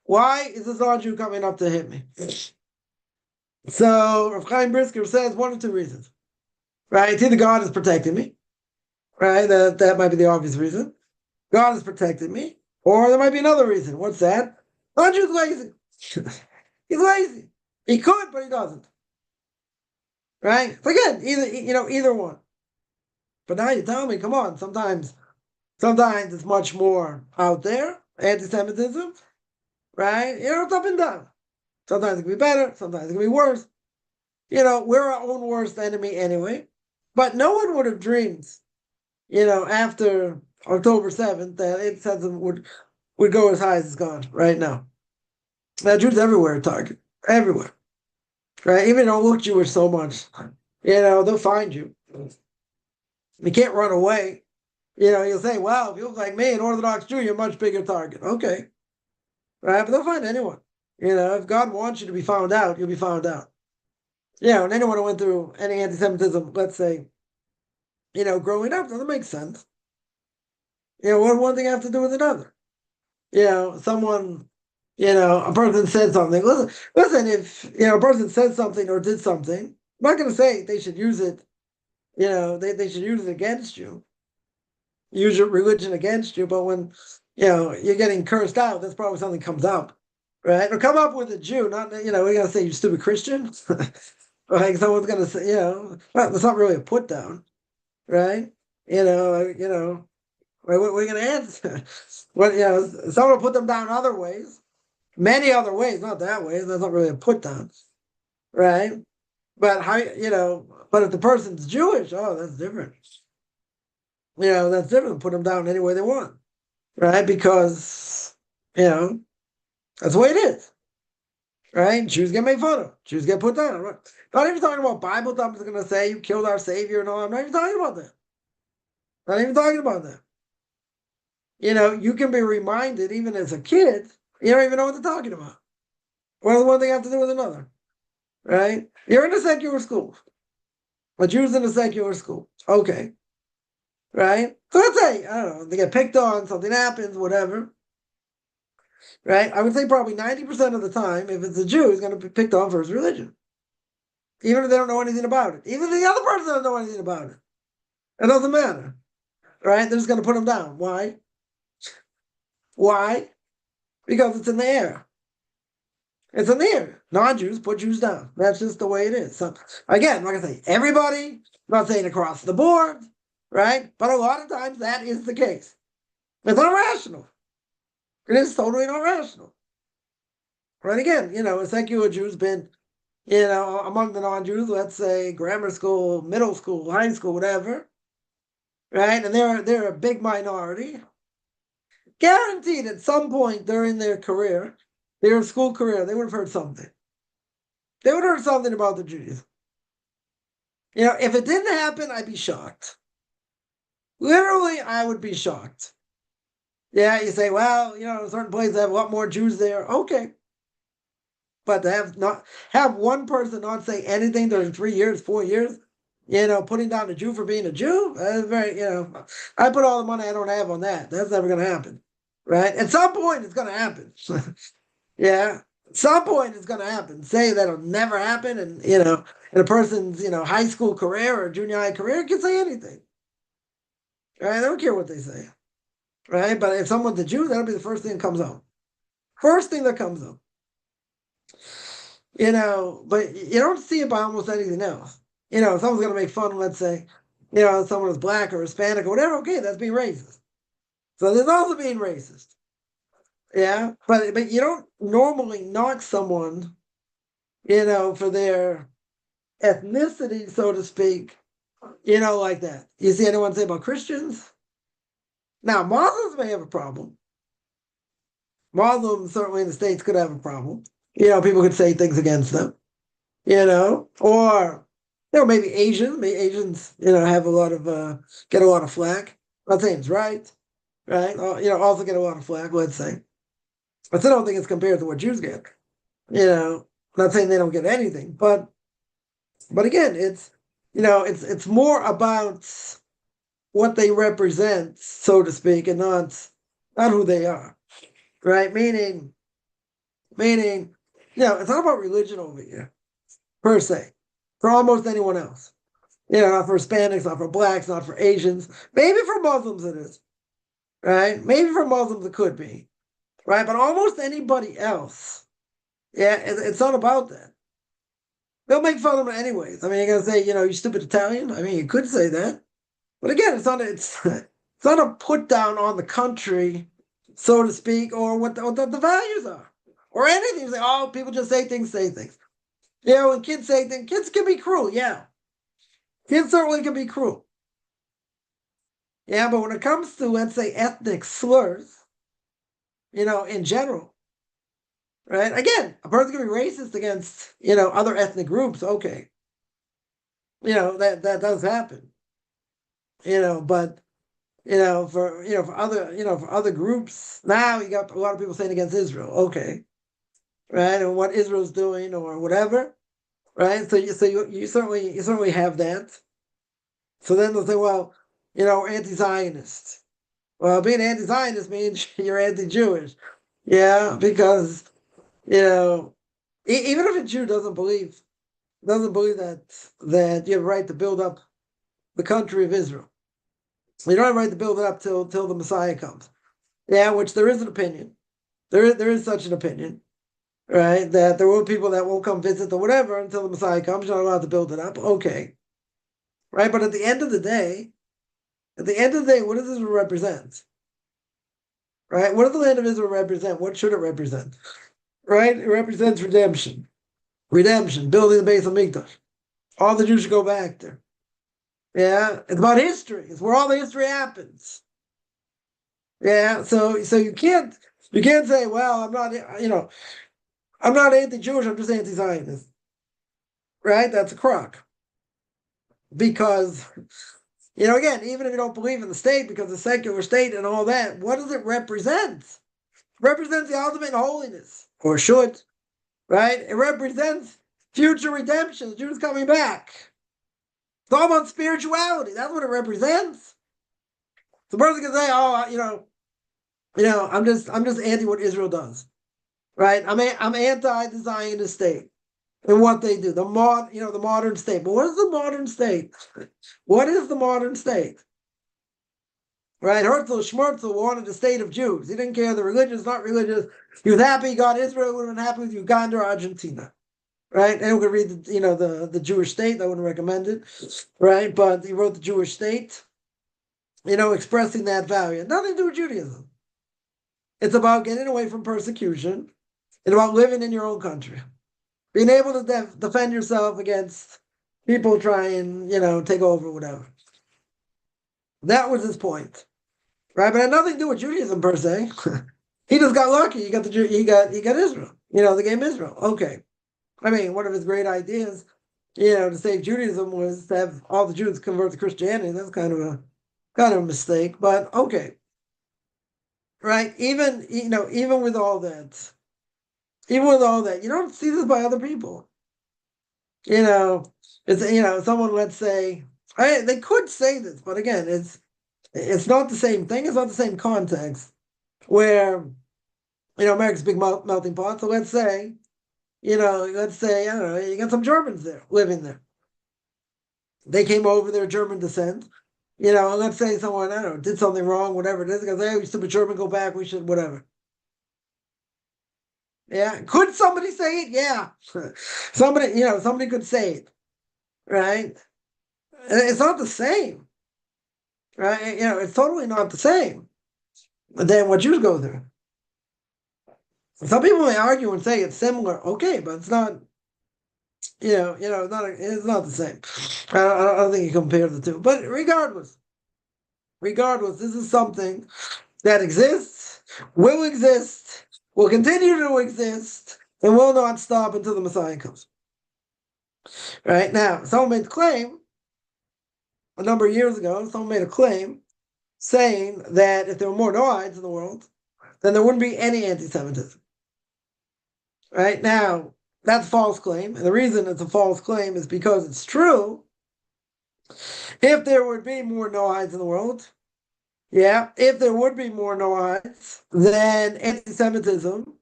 why is this non-Jew coming up to hit me? So Rav Chaim Brisker says one of two reasons. Right? It's either God is protecting me. Right? That might be the obvious reason. God is protecting me. Or there might be another reason. What's that? Non-Jew's lazy. He's lazy. He could, but he doesn't. Right? So again, either one. But now you tell me, come on, sometimes it's much more out there, anti-Semitism, right? It's up and down. Sometimes it can be better, sometimes it can be worse. We're our own worst enemy anyway. But no one would have dreamed, after October 7th, that anti-Semitism would go as high as it's gone right now. Now, Jews everywhere are target. Everywhere. Right? Even don't look Jewish so much. They'll find you. You can't run away. You'll say, well, if you look like me, an Orthodox Jew, you're a much bigger target. Okay. Right? But they'll find anyone. If God wants you to be found out, you'll be found out. And anyone who went through any anti-Semitism, let's say, growing up, doesn't make sense. What one thing have to do with another? Someone, a person said something. Listen, if, a person said something or did something, I'm not going to say they should use it, they should use it against you. Use your religion against you, but when, you're getting cursed out, that's probably something comes up, right? Or come up with a Jew, not, we're going to say, you stupid Christian. Like someone's going to say, well, that's not really a put down, right? We're going to answer. Someone will put them down other ways, many other ways, not that way. That's not really a put down, right? But but if the person's Jewish, that's different. That's different. Put them down any way they want, right? Because that's the way it is, right? Jews get made fun of. Jews get put down. Right? Not even talking about Bible thumpers going to say you killed our Savior and all. I'm not even talking about that. Not even talking about that. You can be reminded, even as a kid, you don't even know what they're talking about. What does one thing have to do with another? Right? You're in a secular school. A Jew's in a secular school. Okay. Right? So let's say, I don't know, they get picked on, something happens, whatever. Right? I would say probably 90% of the time, if it's a Jew, he's going to be picked on for his religion. Even if they don't know anything about it. Even if the other person doesn't know anything about it. It doesn't matter. Right? They're just going to put him down. Why? Why? Because it's in the air. It's in the air. Non-Jews put Jews down. That's just the way it is. So again, like I say, everybody, I'm not saying across the board, right? But a lot of times that is the case. It's not rational. It is totally not rational. Right? Again, a secular Jew's been among the non-Jews, let's say grammar school, middle school, high school, whatever, right? And they're a big minority. Guaranteed at some point during their career, their school career, they would have heard something. They would have heard something about the Judaism. If it didn't happen, I'd be shocked. Literally, I would be shocked. Yeah, you say, well, certain places have a lot more Jews there. Okay. But to have one person not say anything during 3 years, 4 years, putting down a Jew for being a Jew, that's very, I put all the money I don't have on that. That's never going to happen. Right? At some point, it's going to happen. Yeah. At some point, it's going to happen. Say that'll never happen, and, in a person's, high school career or junior high career, can say anything. Right? I don't care what they say. Right? But if someone's a Jew, that'll be the first thing that comes up. First thing that comes up. But you don't see it by almost anything else. If someone's going to make fun, let's say, someone is black or Hispanic or whatever, okay, that's being racist. So there's also being racist. Yeah, but you don't normally knock someone, for their ethnicity, so to speak, like that. You see anyone say about Christians? Now, Muslims may have a problem. Muslims certainly in the States could have a problem. People could say things against them, or maybe Asians. Maybe Asians, have a lot of get a lot of flack. I'm not saying it's right, also get a lot of flack. Let's say, I still don't think it's compared to what Jews get. I'm not saying they don't get anything, but again, it's more about what they represent, so to speak, and not who they are, right? Meaning, it's not about religion over here, per se, for almost anyone else. Not for Hispanics, not for blacks, not for Asians. Maybe for Muslims it is, right? Maybe for Muslims it could be, right? But almost anybody else, it's not about that. They'll make fun of them anyways. I mean, you're gonna say, you stupid Italian. I mean, you could say that, but again, it's not a put down on the country, so to speak, or what the values are, or anything. You say, oh, people just say things. When kids say things, kids can be cruel. Yeah, kids certainly can be cruel. Yeah, but when it comes to, let's say, ethnic slurs, in general, right? Again, a person can be racist against, other ethnic groups. Okay, that does happen. But for other groups, now you got a lot of people saying against Israel. Okay, right, and what Israel's doing or whatever, right? So you certainly have that. So then they'll say, well, anti-Zionist. Well, being anti-Zionist means you're anti-Jewish. Yeah, because even if a Jew doesn't believe that you have a right to build up the country of Israel, you don't have a right to build it up till the Messiah comes. Yeah, which there is an opinion. There is such an opinion, right? That there will be people that won't come visit or whatever until the Messiah comes. You're not allowed to build it up. Okay, right? But at the end of the day, what does Israel represent? Right? What does the land of Israel represent? What should it represent? Right? It represents redemption. Redemption, building the base of Mikdash. All the Jews should go back there. Yeah, it's about history. It's where all the history happens. Yeah, so you can't say, well, I'm not anti-Jewish. I'm just anti-Zionist. Right? That's a crock. Because again, even if you don't believe in the state, because the secular state and all that, what does it represent? It represents the ultimate holiness, or should, right? It represents future redemption, the Jews coming back. It's all about spirituality. That's what it represents. The person can say, "Oh, I'm just anti what Israel does, right? I'm anti the Zionist state and what they do. The modern state. But what is the modern state? What is the modern state? Right? Herzl Schmerzel wanted a state of Jews. He didn't care the religious, not religious. He was happy he got Israel. He would have been happy with Uganda or Argentina. Right? Anyone could read the Jewish state. I wouldn't recommend it. Right? But he wrote the Jewish state, expressing that value. Nothing to do with Judaism. It's about getting away from persecution and about living in your own country. being able to defend yourself against people trying, take over, whatever. That was his point, right? But it had nothing to do with Judaism per se. He just got lucky. He got Israel. They gave him Israel. Okay. I mean, one of his great ideas, to save Judaism was to have all the Jews convert to Christianity. That's kind of a mistake, but okay. Right? Even with all that, you don't see this by other people. It's someone, let's say, they could say this, but again, it's not the same thing. It's not the same context where, America's big melting pot. So let's say, I don't know, you got some Germans there living there. They came over, their German descent. And let's say someone, I don't know, did something wrong, whatever it is. They go, hey, we stupid German, go back. We should, whatever. Yeah. Could somebody say it? Yeah. Somebody could say it. Right? It's not the same. Right? It's totally not the same than what Jews go through. Some people may argue and say it's similar. Okay, but it's not. It's not the same. I don't think you compare the two. But regardless, this is something that exists, will exist, will continue to exist, and will not stop until the Messiah comes. Right now, someone made a claim a number of years ago. Someone made a claim saying that if there were more Noahides in the world, then there wouldn't be any anti-Semitism. Right now, that's a false claim. And the reason it's a false claim is because it's true. If there would be more Noahides in the world, if there would be more Noahides, then anti-Semitism,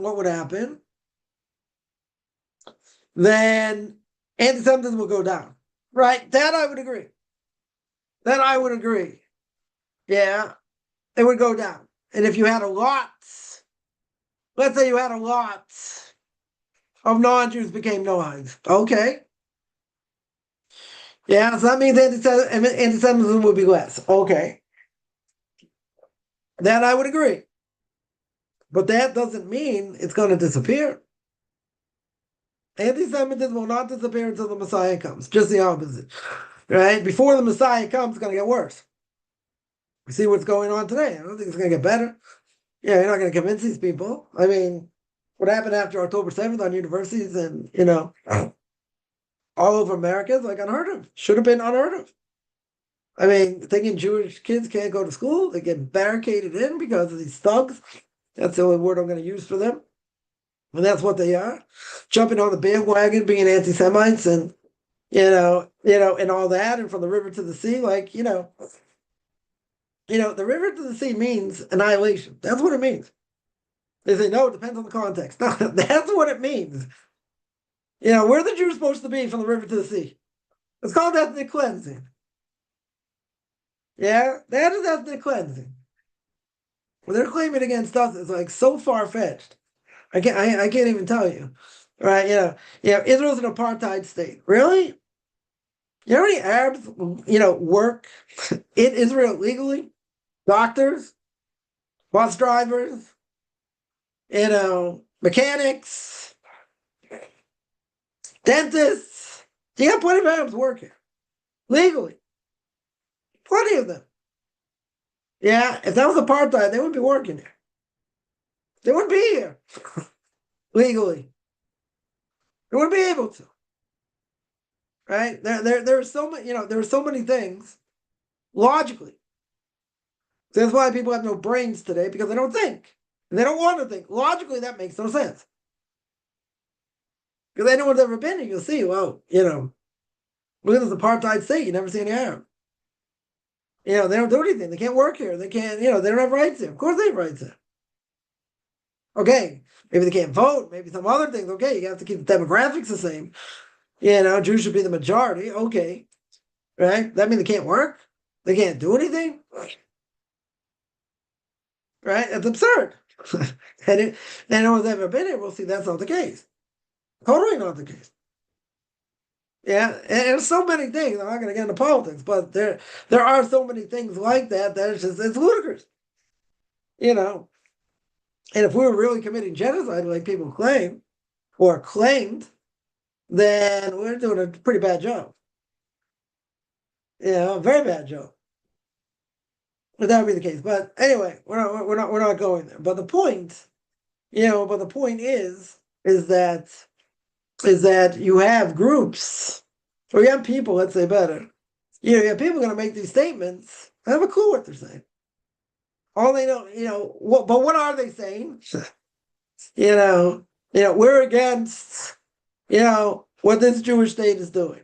what would happen? Then anti-Semitism will go down. Right? That I would agree. Yeah, it would go down. And if you had let's say you had a lot of non-Jews became Noahides. Okay. Yeah, so that means anti-Semitism would be less. Okay. That I would agree. But that doesn't mean it's going to disappear. Anti-Semitism will not disappear until the Messiah comes. Just the opposite. Right? Before the Messiah comes, it's going to get worse. We see what's going on today. I don't think it's going to get better. Yeah, you're not going to convince these people. I mean, what happened after October 7th on universities and, all over America is like unheard of. Should have been unheard of. I mean, thinking Jewish kids can't go to school, they get barricaded in because of these thugs. That's the only word I'm going to use for them. And that's what they are. Jumping on the bandwagon, being anti-Semites and, and all that, and from the river to the sea, the river to the sea means annihilation. That's what it means. They say, no, it depends on the context. No, that's what it means. Where are the Jews supposed to be from the river to the sea? It's called ethnic cleansing. Yeah, that is ethnic cleansing. When they're claiming against us, it's like so far-fetched. I can't even tell you. Right, Israel's an apartheid state. Really? You know how many Arabs, work in Israel legally? Doctors, bus drivers, mechanics, dentists. You got plenty of Arabs working legally. Plenty of them. Yeah, if that was apartheid, they wouldn't be working here. They wouldn't be here legally. They wouldn't be able to. Right? There are so many, there are so many things logically. So that's why people have no brains today, because they don't think. And they don't want to think. Logically, that makes no sense. Because anyone's ever been here, you'll see, well, look at this apartheid state, you never see any Arab. They don't do anything. They can't work here. They can't, they don't have rights here. Of course they have rights here. Okay, maybe they can't vote, maybe some other things. Okay, you have to keep the demographics the same. Jews should be the majority. Okay, right? That means they can't work? They can't do anything? Right? That's absurd. And anyone's ever been here, we'll see that's not the case. Totally not the case. Yeah, and there's so many things. I'm not going to get into politics, but there are so many things like that it's ludicrous. And if we were really committing genocide, like people claim or claimed, then we're doing a pretty bad job. A very bad job. But that would be the case. But anyway, we're not going there. But the point, is that you have groups, or you have people, let's say better. You have people going to make these statements, have a clue what they're saying. All they know, but what are they saying? We're against, what this Jewish state is doing.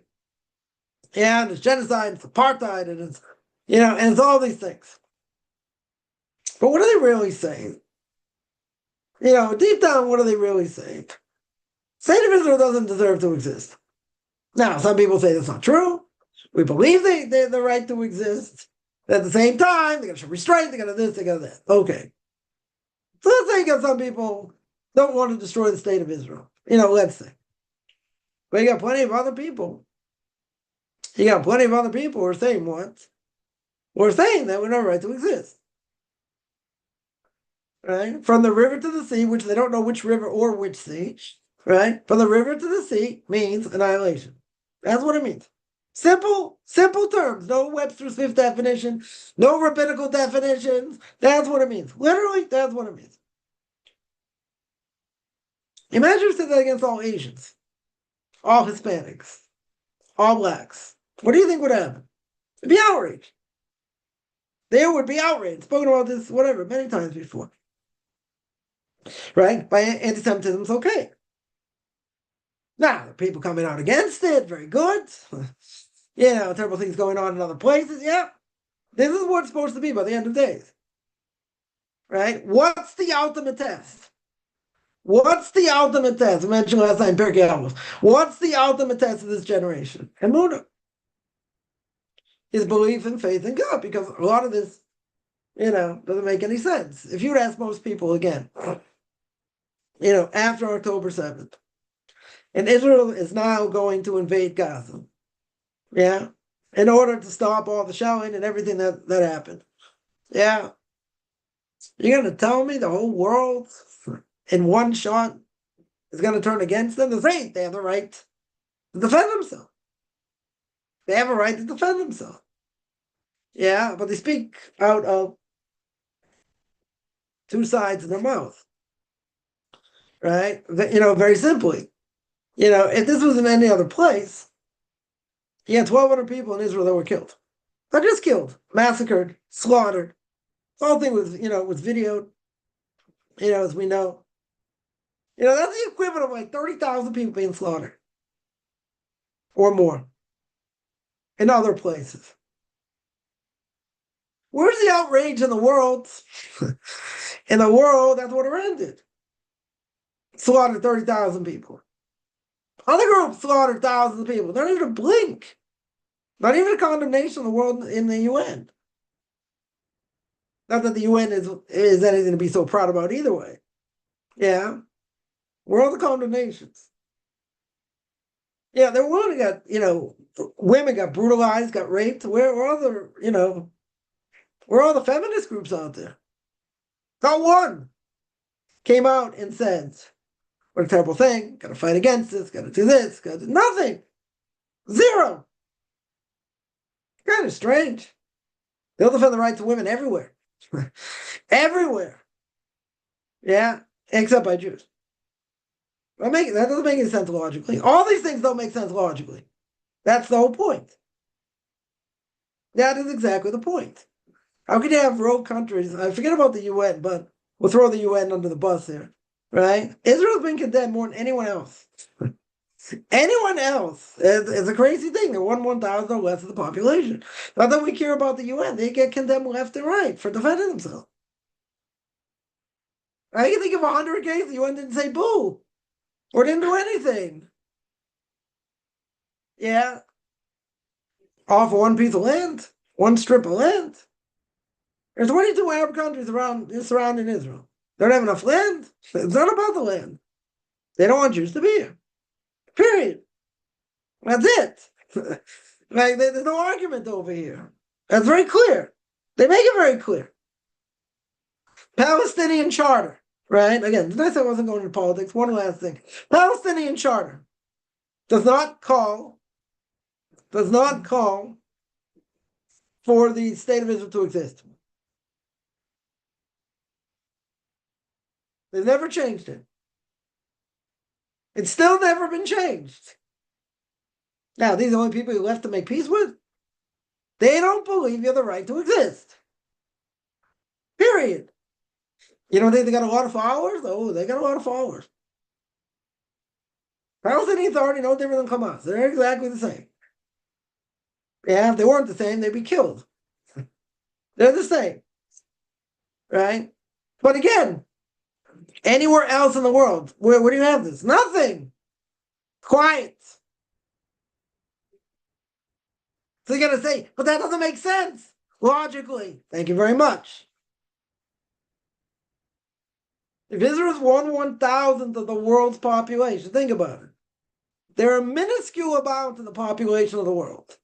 Yeah, and it's genocide, it's apartheid, and it's, and it's all these things. But what are they really saying? Deep down, what are they really saying? State of Israel doesn't deserve to exist. Now, some people say that's not true. We believe they have the right to exist. But at the same time, they got to show restraint, they got to this, they got to that. Okay. So let's say some people don't want to destroy the state of Israel. Let's say. But you got plenty of other people. You got plenty of other people who are saying what? We're saying that we have no right to exist. Right? From the river to the sea, which they don't know which river or which sea, right? From the river to the sea means annihilation. That's what it means. Simple terms. No Webster's fifth definition, no rabbinical definitions. That's what it means. Literally, that's what it means. Imagine you said that against all Asians, all Hispanics, all blacks. What do you think would happen? It'd be outrage. They would be outraged. Spoken about this, whatever, many times before. Right? By anti-Semitism is okay. Now, people coming out against it, very good. Terrible things going on in other places. Yeah. This is what it's supposed to be by the end of days. Right? What's the ultimate test? I mentioned last time, Pirkei Avos. What's the ultimate test of this generation? Emunah. His belief and faith in God, because a lot of this, doesn't make any sense. If you would ask most people again, after October 7th, and Israel is now going to invade Gaza, in order to stop all the shelling and everything that happened. Yeah. You're going to tell me the whole world in one shot is going to turn against them? They have the right to defend themselves. They have a right to defend themselves. Yeah, but they speak out of two sides of their mouth. Right? Very simply. If this was in any other place, you had 1,200 people in Israel that were killed. Not just killed, massacred, slaughtered. The whole thing was, was videoed, as we know. That's the equivalent of like 30,000 people being slaughtered. Or more. In other places. Where's the outrage in the world? In the world, that's what it ended. Slaughtered 30,000 people. Other groups slaughtered thousands of people. Not even a blink. Not even a condemnation of the world in the UN. Not that the UN is anything to be so proud about either way. Yeah. Where are the condemnations? Yeah, there were got, women got brutalized, got raped. Where are where are the feminist groups out there? Not one came out and said, what a terrible thing, gotta fight against this, gotta do this, gotta do nothing. Zero. Kind of strange. They'll defend the rights of women everywhere. Everywhere. Yeah, except by Jews. That doesn't make any sense logically. All these things don't make sense logically. That's the whole point. That is exactly the point. How could you have rogue countries? I forget about the UN, but we'll throw the UN under the bus here. Right? Israel's been condemned more than anyone else. Anyone else. It's a crazy thing. They're 1,000 or less of the population. Not that we care about the UN. They get condemned left and right for defending themselves. I can think of 100 cases the UN didn't say boo. Or didn't do anything. Yeah. All for one piece of land. One strip of land. There's 22 Arab countries surrounding Israel. They don't have enough land. It's not about the land. They don't want Jews to be here. Period. That's it. There's no argument over here. That's very clear. They make it very clear. Palestinian Charter. right? Again, I said I wasn't going into politics. One last thing. Palestinian Charter does not call for the state of Israel to exist. They've never changed it. It's still never been changed. Now, these are the only people you left to make peace with. They don't believe you have the right to exist. Period. You don't think they got a lot of followers? Oh, they got a lot of followers. Palestinian Authority, no different than Hamas. They're exactly the same. Yeah, if they weren't the same, they'd be killed. They're the same. Right? But again, anywhere else in the world, where do you have this? Nothing. Quiet. So you're going to say, but that doesn't make sense logically. Thank you very much. If Israel is 1/1000th of the world's population, think about it. They're a minuscule amount of the population of the world.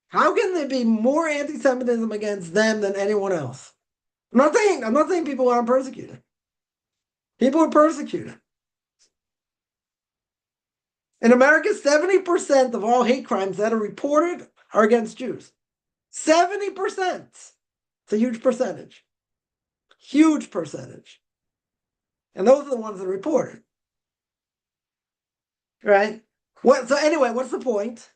How can there be more anti-Semitism against them than anyone else? I'm not saying people aren't persecuted. People are persecuted. In America, 70% of all hate crimes that are reported are against Jews. 70%. It's a huge percentage. Huge percentage. And those are the ones that are reported. Right? So anyway, what's the point?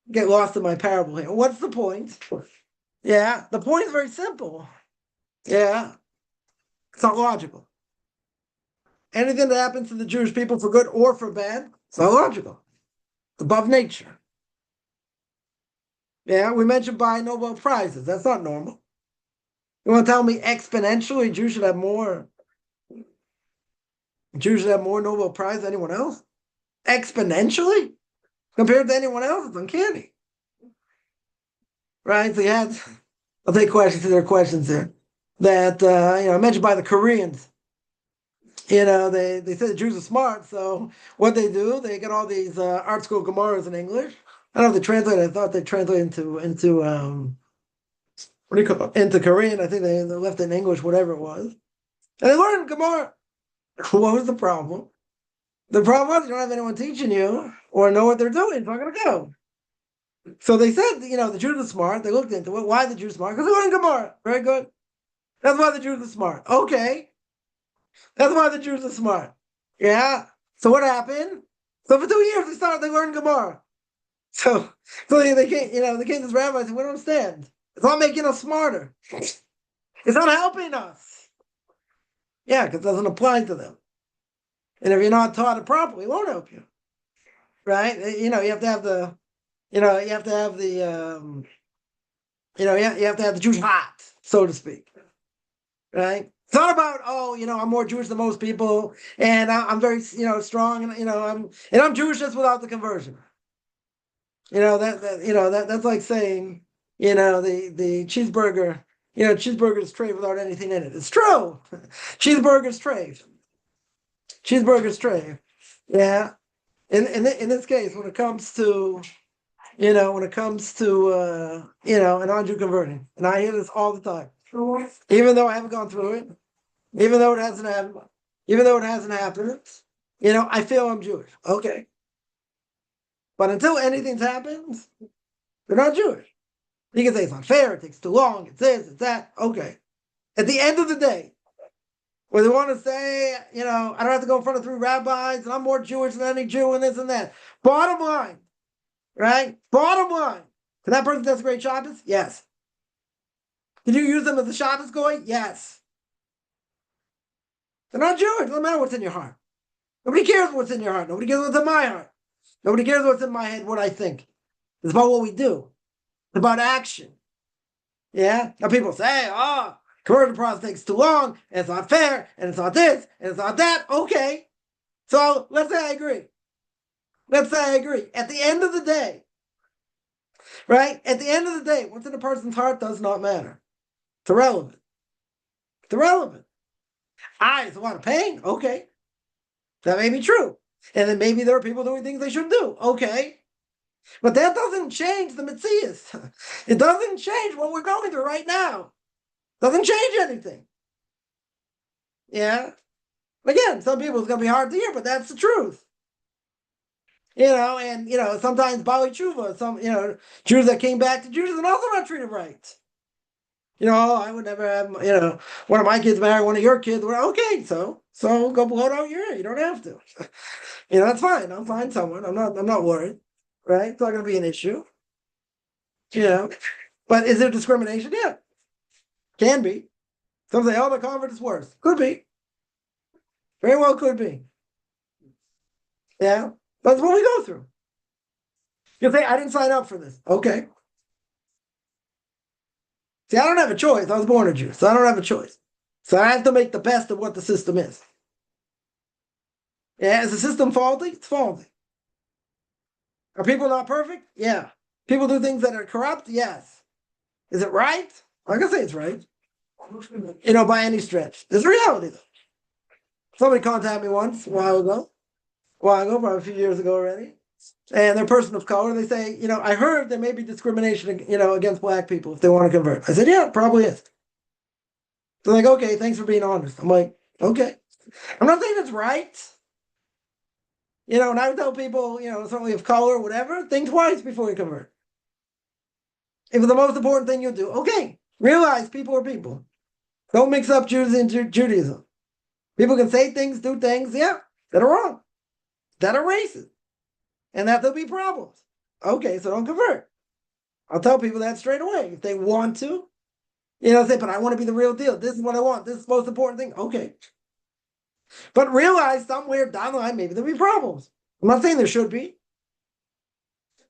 Get lost in my parable here. What's the point? Yeah, the point is very simple. Yeah. It's not logical. Anything that happens to the Jewish people for good or for bad, it's not logical. It's above nature. Yeah, we mentioned buying Nobel Prizes. That's not normal. You want to tell me exponentially Jews should have more Nobel Prizes than anyone else? Exponentially? Compared to anyone else, it's uncanny. Right? So I'll take questions to their questions there. That mentioned by the Koreans. They say the Jews are smart, so what they do, they get all these art school Gemaras in English. I don't know if they translate. I thought they translated into what do you call it? Into Korean. I think they left it in English, whatever it was. And they learned Gemara. What was the problem? The problem was you don't have anyone teaching you or know what they're doing. It's not going to go. So they said, the Jews are smart. They looked into it. Why are the Jews smart? Because they learned Gemara. Very good. That's why the Jews are smart. Okay. That's why the Jews are smart. Yeah. So what happened? So for 2 years they learned Gemara. So they came, they came to this rabbi and said, we don't understand. It's not making us smarter. It's not helping us. Yeah, because it doesn't apply to them. And if you're not taught it properly, it won't help you. Right? You have to have the, you have to have the, you have to have the Jewish heart, so to speak. Right? It's not about, I'm more Jewish than most people, and I'm very, strong, and I'm Jewish just without the conversion. That's like saying, the cheeseburger, cheeseburger's tray without anything in it. It's true. Cheeseburger's tray. Cheeseburger's tray. Yeah. In this case, when it comes to, a non-Jew converting, and I hear this all the time, even though I haven't gone through it, even though it hasn't happened, I feel I'm Jewish. Okay. But until anything's happened, they're not Jewish. You can say it's unfair, it takes too long, it's this, it's that. Okay. At the end of the day, where they want to say, I don't have to go in front of 3 rabbis, and I'm more Jewish than any Jew, and this and that. Bottom line, right? Bottom line. Can that person desecrate Shabbos? Yes. Did you use them as a Shabbos goy? Yes. They're not Jewish. It doesn't matter what's in your heart. Nobody cares what's in your heart. Nobody cares what's in my heart. Nobody cares what's in my head, what I think. It's about what we do. It's about action. Yeah? Now people say, conversion process takes too long, and it's not fair, and it's not this, and it's not that. Okay. So let's say I agree. At the end of the day, right? At the end of the day, what's in a person's heart does not matter. It's irrelevant. It's irrelevant. It's a lot of pain. Okay. That may be true. And then maybe there are people doing things they shouldn't do. Okay. But that doesn't change the mitzvos. It doesn't change what we're going through right now. Doesn't change anything. Yeah. Again, some people it's going to be hard to hear, but that's the truth. And sometimes Bali Tshuva, some Jews that came back to Judaism and also not treated right. I would never have one of my kids marry one of your kids. Well, okay, so go blow it out your ear. You don't have to. That's fine. I'll find someone. I'm not worried. Right? It's not going to be an issue. But is there discrimination? Yeah, can be. Some say, oh, the convert is worse. Could be. Very well could be. Yeah. That's what we go through. You say, I didn't sign up for this. Okay. See, I don't have a choice. I was born a Jew, so I don't have a choice. So I have to make the best of what the system is. Yeah, is the system faulty? It's faulty. Are people not perfect? Yeah. People do things that are corrupt? Yes. Is it right? I can say it's right. By any stretch. There's reality, though. Somebody contacted me once, a while ago, probably a few years ago already. And they're a person of color. They say, I heard there may be discrimination, against black people if they want to convert. I said, yeah, probably is. They're like, okay, thanks for being honest. I'm like, okay. I'm not saying it's right. And I would tell people, certainly of color, whatever, think twice before you convert. If it's the most important thing you'll do, okay, realize people are people. Don't mix up Jews and Judaism. People can say things, do things, yeah, that are wrong, that are racist, and that there'll be problems. Okay, so don't convert. I'll tell people that straight away. If they want to, say, but I want to be the real deal. This is what I want. This is the most important thing. Okay. But realize somewhere down the line, maybe there'll be problems. I'm not saying there should be.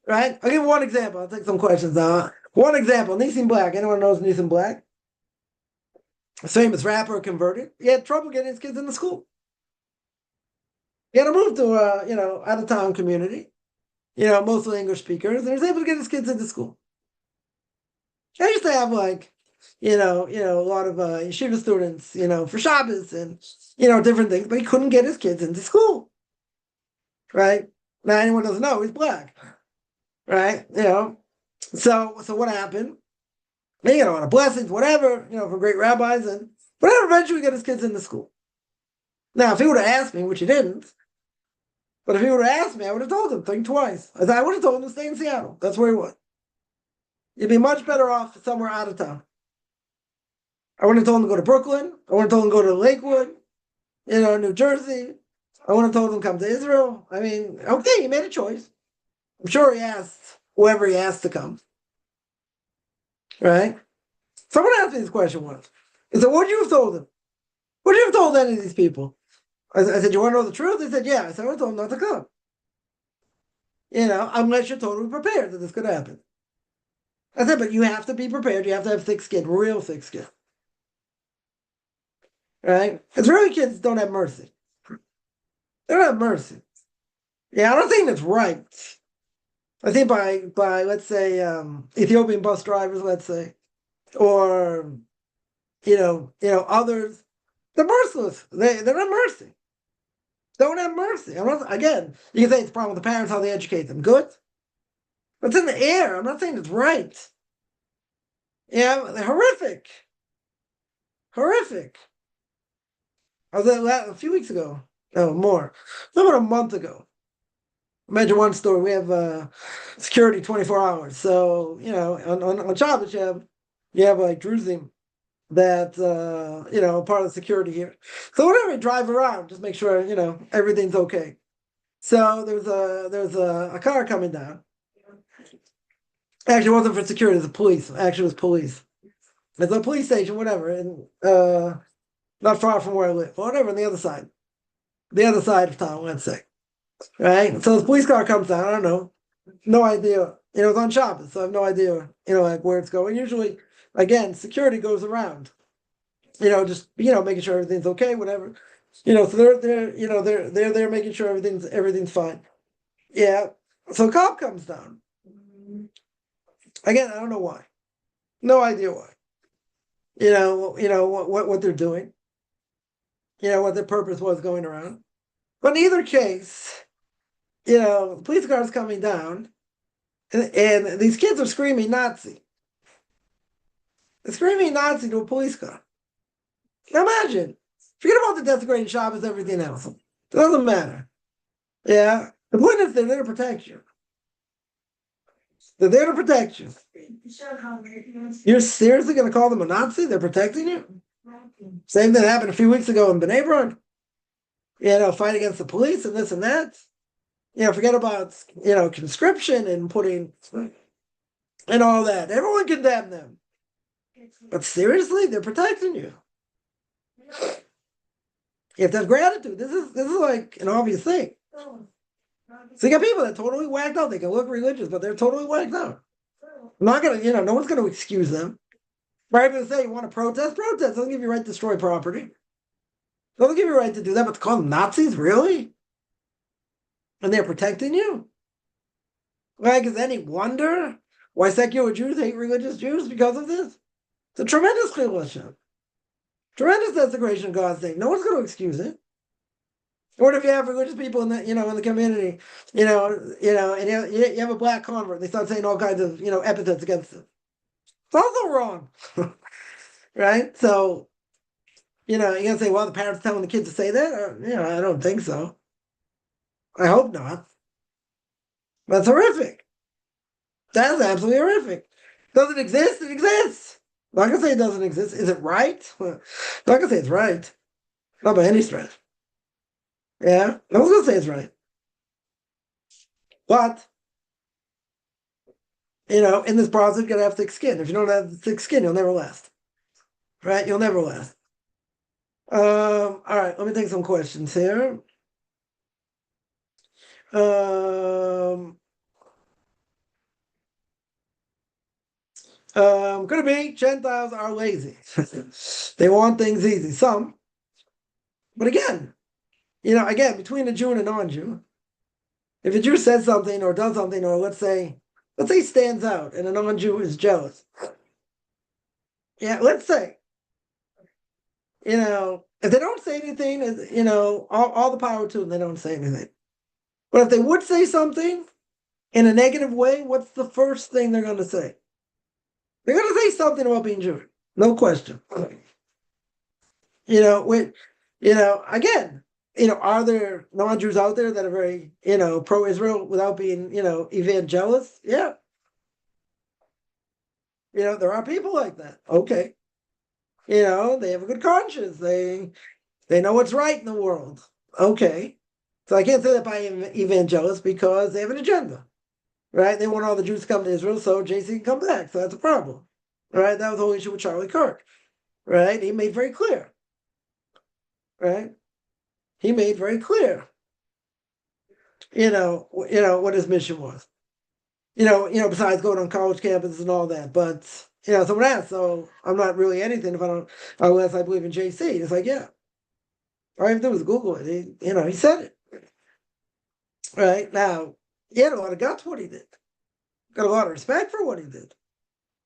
Right? I'll give one example. I'll take some questions now. One example, Nissim Black. Anyone knows Nissim Black? A famous rapper converted. He had trouble getting his kids into school. He had to move to out of town community, mostly English speakers, and he was able to get his kids into school. I used to have a lot of yeshiva students, for Shabbos and different things, but he couldn't get his kids into school. Right? Now anyone doesn't know, he's black. Right? So what happened? He got a lot of blessings, whatever, from great rabbis, and whatever, eventually get his kids into school. Now, if he would have asked me, which he didn't, but if he would have asked me, I would have told him, think twice. I would have told him to stay in Seattle. That's where he was. You'd be much better off somewhere out of town. I wouldn't have told him to go to Brooklyn. I wouldn't have told him to go to Lakewood, New Jersey. I wouldn't have told him to come to Israel. I mean, okay, he made a choice. I'm sure he asked whoever he asked to come. Right? Someone asked me this question once. He said, what would you have told him? What would you have told any of these people? I said, you want to know the truth? They said, yeah. I said, I would have told them not to come. Unless you're totally prepared that this could happen. I said, but you have to be prepared. You have to have thick skin, real thick skin. Right? Israeli kids don't have mercy. They don't have mercy. Yeah, I don't think that's right. I think by let's say Ethiopian bus drivers, let's say, or others, they're merciless. They don't have mercy. Don't have mercy. Again, you can say it's a problem with the parents, how they educate them. Good. But it's in the air. I'm not saying it's right. Yeah, they're horrific. Horrific. I was at a few weeks ago. No, more. About a month ago. Imagine one story. We have security 24 hours. So, on Shabbos you have like Druzim that part of the security here. So whenever we drive around, just make sure everything's okay. So there's a car coming down. Actually, it wasn't for security; it was the police. Actually, it was police. It's a police station, whatever, and not far from where I live, whatever, on the other side of town, let's say. Right. So the police car comes down. I don't know, no idea. It's on Shabbos, so I have no idea. Like where it's going. Usually, again, security goes around. Just making sure everything's okay, whatever. So they're there making sure everything's fine. Yeah. So a cop comes down. Again, I don't know why. No idea why. What they're doing. What their purpose was going around. But in either case, the police car is coming down, and these kids are screaming Nazi. They're screaming Nazi to a police car. Now imagine, Forget about the desecrating Shabbos, everything else. It doesn't matter. Yeah. The point is they're there to protect you. They're there to protect you. You're seriously going to call them a Nazi? They're protecting you? Same thing happened a few weeks ago in Bnei Brak. Fight against the police and this and that. Forget about, conscription and putting, and all that. Everyone condemned them. But seriously, they're protecting you. You have to have gratitude. This is like an obvious thing. So you got people that are totally whacked out. They can look religious, but they're totally whacked out. I'm not gonna, no one's gonna excuse them. Right? If they say you want to protest, doesn't give you right to destroy property. Doesn't give you right to do that, but to call them Nazis, really? And they're protecting you? Like, is any wonder why secular Jews hate religious Jews because of this? It's a tremendous chilul, tremendous desecration of God's name. No one's going to excuse it. Or if you have religious people in the, in the community, and you have a black convert, they start saying all kinds of, epithets against them. It's also wrong, right? So, you're gonna say, well, the parents telling the kids to say that? I don't think so. I hope not. That's horrific. That's absolutely horrific. Does it exist? It exists. I'm not gonna say it doesn't exist. Is it right? I'm not gonna say it's right. Not by any stretch. Yeah, no one's gonna say it's right. But in this process, you're gonna have thick skin. If you don't have thick skin, you'll never last. Right? You'll never last. All right, let me take some questions here. Could it be Gentiles are lazy? They want things easy. Some. But again, between a Jew and a non-Jew, if a Jew says something or does something, or let's say stands out and a non-Jew is jealous. Yeah, let's say, if they don't say anything, all the power to them, they don't say anything. But if they would say something in a negative way, what's the first thing they're going to say? They're going to say something about being Jewish. No question. Again, are there non-Jews out there that are very, pro-Israel without being, evangelists? Yeah. There are people like that. Okay. They have a good conscience. They know what's right in the world. Okay. So I can't say that by evangelists because they have an agenda. Right? They want all the Jews to come to Israel so JC can come back. So that's a problem. Right? That was the whole issue with Charlie Kirk. Right? He made very clear. Right? He made very clear, what his mission was. Besides going on college campuses and all that. But, someone asked, so I'm not really anything if I don't, unless I believe in JC. It's like, yeah. All I have to do is Google it. He said it. Right? Now, he had a lot of guts for what he did. Got a lot of respect for what he did.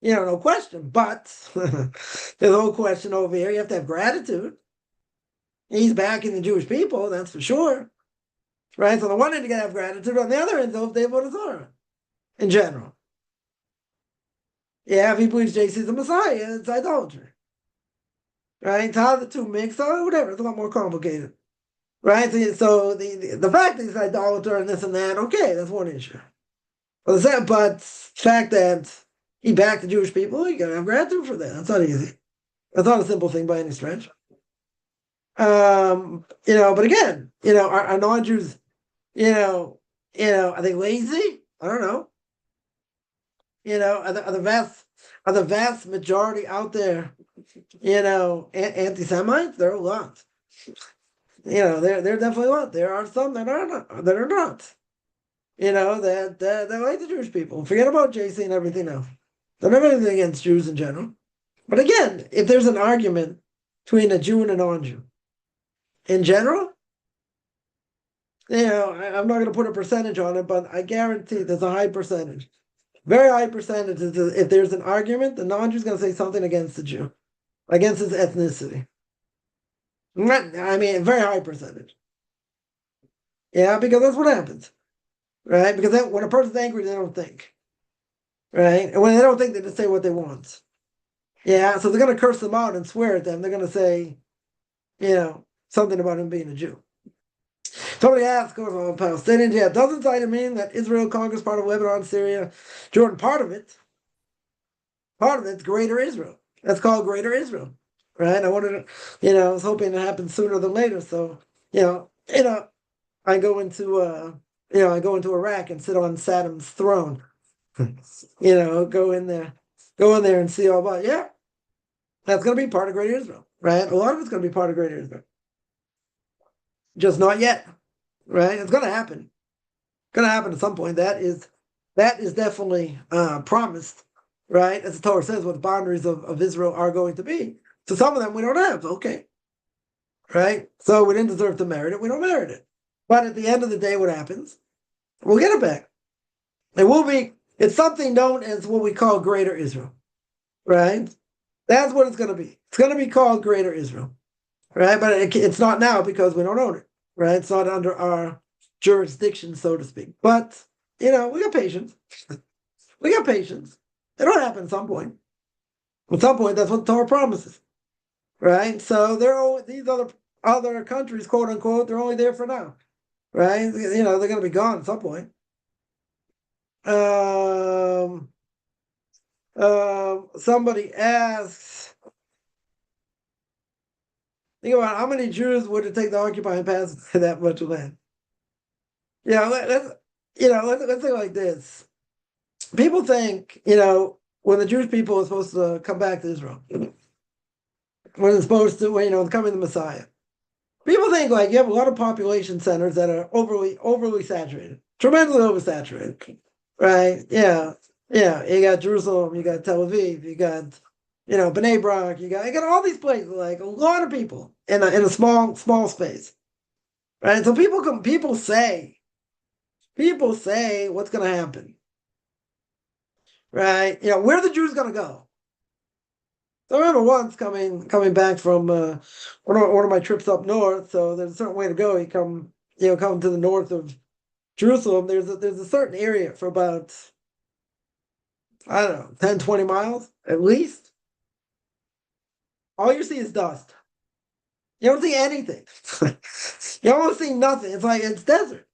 No question. But there's a whole question over here. You have to have gratitude. He's backing the Jewish people, that's for sure. Right? So on the one hand, you gotta have gratitude. On the other hand, though, if they vote Torah in general. Yeah, if he believes JC is the Messiah, it's idolatry. Right? To how the two mix, or whatever, it's a lot more complicated. Right? So the fact that he's an idolater and this and that, okay, that's one issue. But the fact that he backed the Jewish people, you gotta have gratitude for that. That's not easy. That's not a simple thing by any stretch. But again, are non-Jews, are they lazy? I don't know. Are the vast majority out there, anti-Semites? There are a lot. There definitely a lot. There are some that are not. That like the Jewish people. Forget about JC and everything else. Don't have anything against Jews in general. But again, if there's an argument between a Jew and a non-Jew, in general, I'm not going to put a percentage on it, but I guarantee there's a high percentage. Very high percentage. If there's an argument, the non-Jew is going to say something against the Jew, against his ethnicity. Very high percentage. Yeah, because that's what happens. Right? Because when a person's angry, they don't think. Right? And when they don't think, they just say what they want. Yeah, so they're going to curse them out and swear at them. They're going to say, something about him being a Jew. Somebody asked, of course, Palestinians, doesn't Zion mean that Israel conquers part of Lebanon, Syria, Jordan? Part of it's Greater Israel. That's called Greater Israel, right? I wanted to, I was hoping it happened sooner than later. So, I go into, Iraq and sit on Saddam's throne. Go in there and see all about. Yeah, that's going to be part of Greater Israel, right? A lot of it's going to be part of Greater Israel, just not yet, right? It's going to happen. Going to happen at some point. That is definitely promised, right? As the Torah says, what the boundaries of Israel are going to be. So some of them we don't have. Okay, right? So we didn't deserve to merit it. We don't merit it. But at the end of the day, what happens? We'll get it back. It will be. It's something known as what we call Greater Israel, right? That's what it's going to be. It's going to be called Greater Israel, right? But it's not now because we don't own it, right? It's not under our jurisdiction, so to speak. But, we got patience. We got patience. It'll happen at some point. At some point, that's what the Torah promises, right? So these other countries, quote unquote, they're only there for now, right? They're going to be gone at some point. Somebody asks, think about how many Jews would it take to occupy and pass that much land? Let's think like this. People think, when the Jewish people are supposed to come back to Israel, when it's supposed to, coming the Messiah, people think like you have a lot of population centers that are overly saturated, tremendously oversaturated, right? Yeah. You got Jerusalem, you got Tel Aviv, you got, Bnei Brak, you got all these places, like a lot of people in a small space, right? So people say what's going to happen, right? Where are the Jews going to go? So I remember once coming back from one of my trips up north. So there's a certain way to go. You come to the north of Jerusalem. There's a certain area for about, I don't know, 10, 20 miles at least. All you see is dust. You don't see anything. You almost see nothing. It's like it's desert.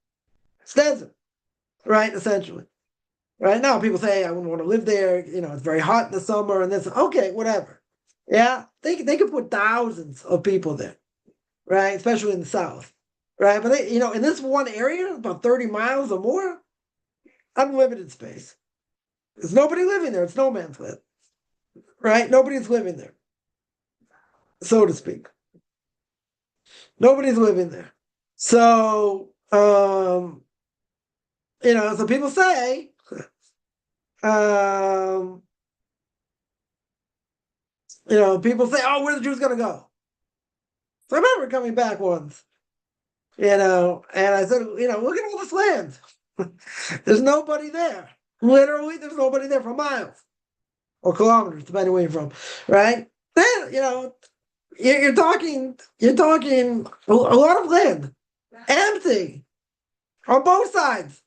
It's desert, right? Essentially. Right now, people say I wouldn't want to live there. It's very hot in the summer, and this. Okay, whatever. Yeah, they could put thousands of people there, right? Especially in the south, right? But in this one area, about 30 miles or more, unlimited space. There's nobody living there. It's no man's land, right? Nobody's living there, so to speak. Nobody's living there. So, so people say, people say, oh, where the Jews going to go? So I remember coming back once, and I said, look at all this land. There's nobody there. Literally, there's nobody there for miles or kilometers, depending where you're from, right? Then, you're talking a lot of land, empty, on both sides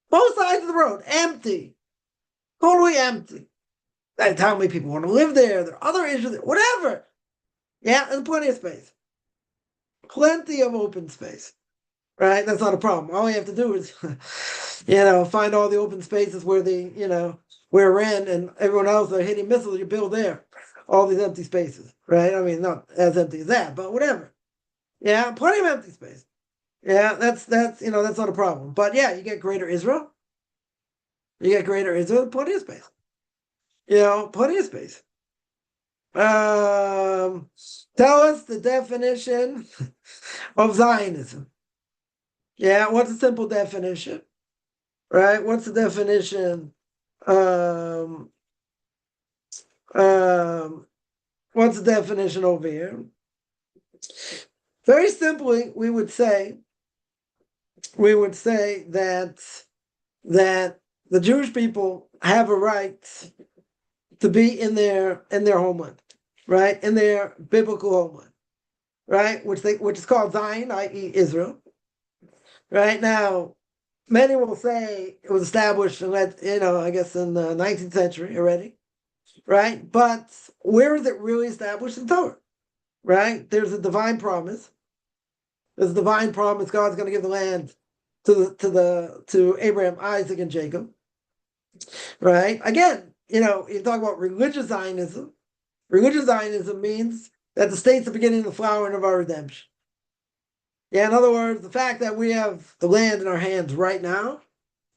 of the road, empty, totally empty. That's how many people want to live there. There are other issues, whatever. Yeah, there's plenty of space. Plenty of open space, right? That's not a problem. All you have to do is, find all the open spaces where where Iran and everyone else are hitting missiles. You build there, all these empty spaces, right? I mean, not as empty as that, but whatever. Yeah, plenty of empty space. Yeah, that's that's not a problem. But yeah, you get Greater Israel. Plenty of space. Plenty of space. Tell us the definition of Zionism. Yeah, what's a simple definition? Right? What's the definition? What's the definition over here? Very simply, we would say that the Jewish people have a right to be in their homeland, right? In their biblical homeland, right? Which is called Zion, i.e., Israel. Right now, many will say it was established in I guess in the 19th century already, right? But where is it really established in Torah? right? There's a divine promise. There's a divine promise. God's going to give the land to Abraham, Isaac, and Jacob, right? Again, you talk about religious Zionism. Religious Zionism means that the state's the beginning of the flowering of our redemption. Yeah, in other words, the fact that we have the land in our hands right now,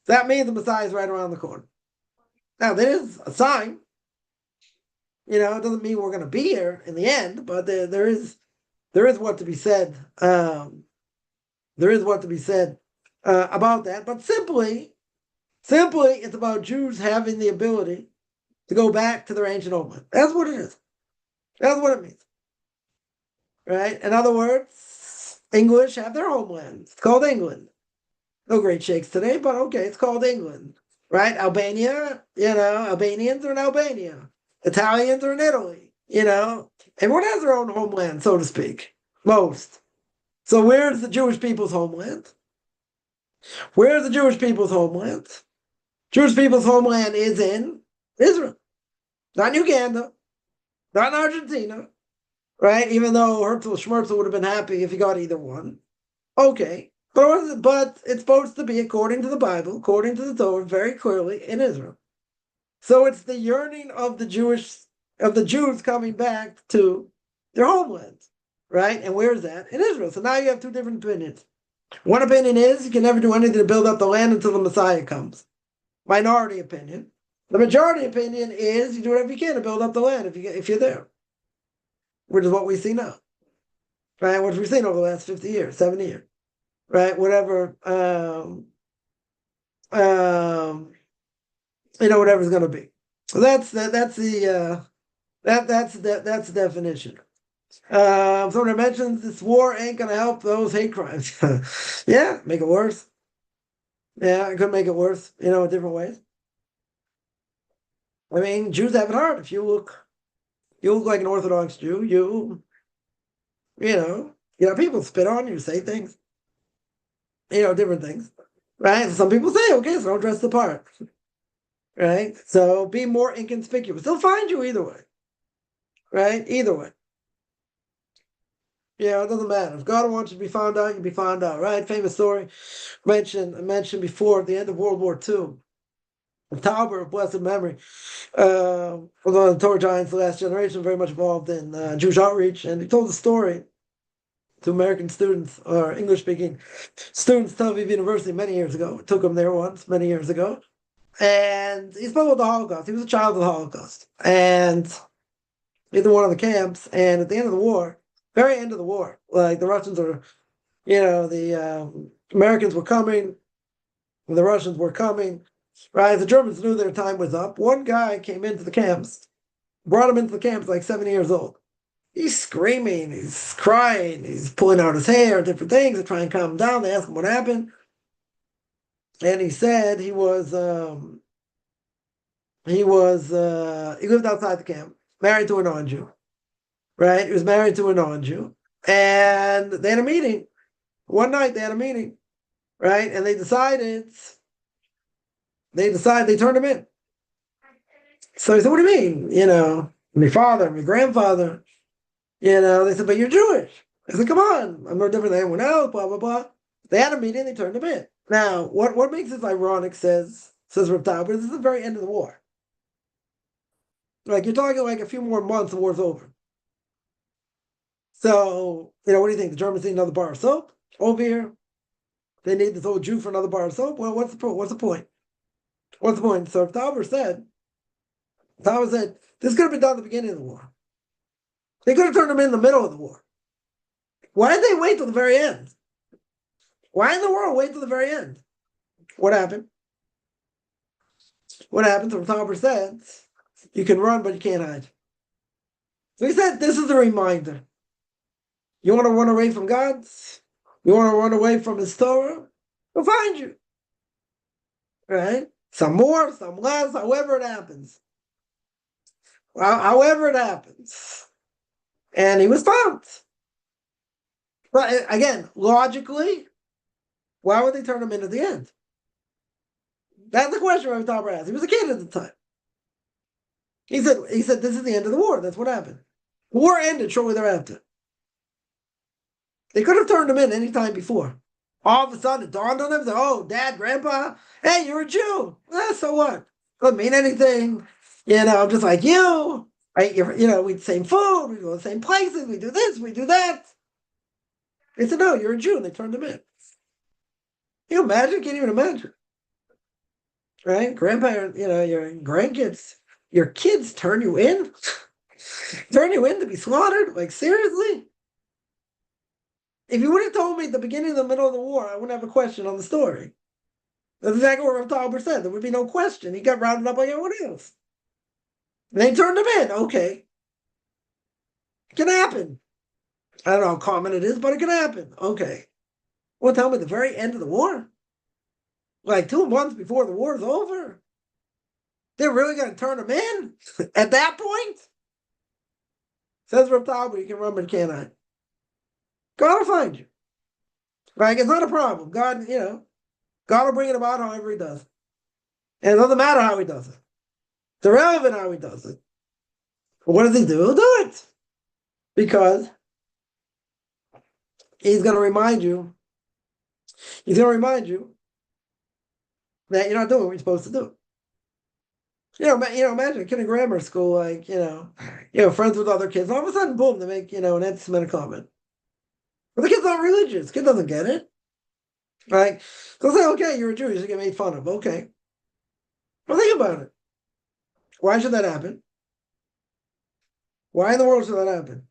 that means the Messiah is right around the corner. Now, that is a sign. It doesn't mean we're going to be here in the end, but there is what to be said. There is what to be said about that. But simply, it's about Jews having the ability to go back to their ancient homeland. That's what it is. That's what it means. Right? In other words, English have their homeland. It's called England. No great shakes today, but okay, it's called England. Right? Albania, Albanians are in Albania. Italians are in Italy. Everyone has their own homeland, so to speak. Most. So where's the Jewish people's homeland? Where's the Jewish people's homeland? Jewish people's homeland is in Israel. Not in Uganda. Not in Argentina. Right? Even though Herzl Schmerzel would have been happy if he got either one. Okay. But it's supposed to be, according to the Bible, according to the Torah, very clearly in Israel. So it's the yearning of the Jews coming back to their homeland, right? And where is that? In Israel. So now you have two different opinions. One opinion is you can never do anything to build up the land until the Messiah comes. Minority opinion. The majority opinion is you do whatever you can to build up the land if you're there, which is what we see now, right? What we've seen over the last 50 years, 70 years, right? Whatever. Whatever's going to be. So that's the definition. Someone mentions this war ain't going to help those hate crimes. Yeah, make it worse. Yeah, it could make it worse, in different ways. I mean, Jews have it hard. If you look like an Orthodox Jew, people spit on you, say things, different things, right? Some people say, okay, so don't dress the part. Right? So be more inconspicuous. They'll find you either way. Right? Either way. It doesn't matter. If God wants you to be found out, you'll be found out, right? Famous story mentioned before at the end of World War II. Tauber of blessed memory, was one of the Torah giants of the last generation, very much involved in Jewish outreach, and he told a story to American students or English-speaking students at Tel Aviv University many years ago. It took him there once, many years ago. And he spoke about the Holocaust. He was a child of the Holocaust. And he's in one of the camps. And at the end of the war, very end of the war, like the Russians are, the Americans were coming, and the Russians were coming, right? The Germans knew their time was up. One guy came into the camps, brought him into the camps like 7 years old. He's screaming, he's crying, he's pulling out his hair, different things to try and calm him down. They asked him what happened. And he said he lived outside the camp, married to a non-Jew, right? He was married to a non-Jew, and they had a meeting. One night they had a meeting, right? And they turned him in. So he said, what do you mean? My father, my grandfather, they said, but you're Jewish. I said, come on, I'm no different than anyone else, blah, blah, blah. They had a meeting, they turned him in. Now, what makes this ironic, says Rav Tauber, this is the very end of the war. Like, you're talking like a few more months, the war's over. So, what do you think? The Germans need another bar of soap over here? They need this old Jew for another bar of soap? Well, what's the point? What's the point? So Tauber said, this could have been done at the beginning of the war. They could have turned him in the middle of the war. Why did they wait till the very end? Why in the world wait till the very end? What happened? What happened? So Tauber said, you can run, but you can't hide. So he said, this is a reminder. You want to run away from God? You want to run away from His Torah? He'll find you. Right? Some more, some less, however it happens. However it happens. And he was found. But again, logically, why would they turn him in at the end? That's the question Rabbi Tauber asked. He was a kid at the time. He said, this is the end of the war. That's what happened. The war ended shortly thereafter. They could have turned him in any time before. All of a sudden, it dawned on them, that, oh, Dad, Grandpa, hey, you're a Jew. So what? Doesn't mean anything. I'm just like you. Right? We eat the same food, we go to the same places, we do this, we do that. They said, no, you're a Jew, and they turned him in. You imagine? Can't even imagine. Right? Grandpa, your grandkids, your kids turn you in? Turn you in to be slaughtered? Like, seriously? If you would have told me at the beginning of the middle of the war, I wouldn't have a question on the story. That's exactly what Rav Talber said. There would be no question. He got rounded up like everyone else. And they turned him in. Okay. It can happen. I don't know how common it is, but it can happen. Okay. Well, tell me the very end of the war? Like 2 months before the war is over? They're really going to turn him in? At that point? Says Rav Talber, you can remember, can't I? God will find you. Right? It's not a problem. God will bring it about however he does. And it doesn't matter how he does it. It's irrelevant how he does it. But what does he do? He'll do it. Because he's going to remind you that you're not doing what you're supposed to do. Imagine a kid in grammar school, like, friends with other kids. All of a sudden, boom, they make, an anti-Semitic comment. But the kid's not religious. The kid doesn't get it. Right? So say, okay, you're a Jew, you should get made fun of. Okay. Well, think about it. Why should that happen? Why in the world should that happen?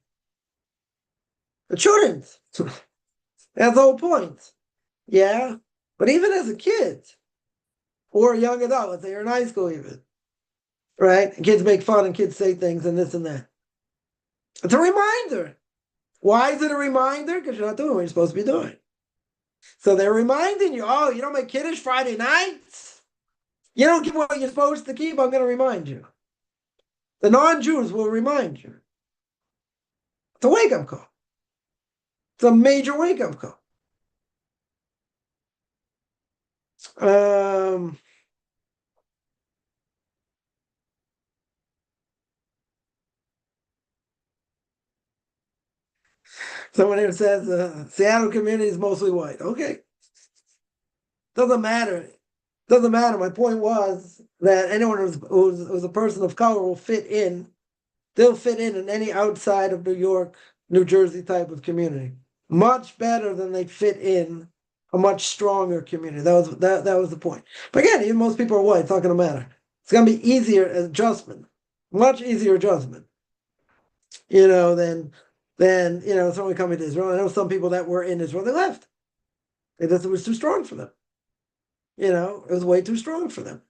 It shouldn't. That's the whole point. Yeah. But even as a kid, or a young adult, let's say you're in high school even, right? And kids make fun and kids say things and this and that. It's a reminder. Why is it a reminder? Because you're not doing what you're supposed to be doing. So they're reminding you, oh, you don't make Kiddush Friday nights? You don't keep what you're supposed to keep? I'm going to remind you. The non-Jews will remind you. It's a wake-up call. It's a major wake-up call. Someone here says Seattle community is mostly white. Okay. Doesn't matter. Doesn't matter. My point was that anyone who's a person of color will fit in. They'll fit in any outside of New York, New Jersey type of community. Much better than they fit in a much stronger community. That was the point. But again, even most people are white. It's not going to matter. It's going to be easier adjustment. Much easier adjustment. Than someone coming to Israel. I know some people that were in Israel, they left. It was too strong for them. It was way too strong for them.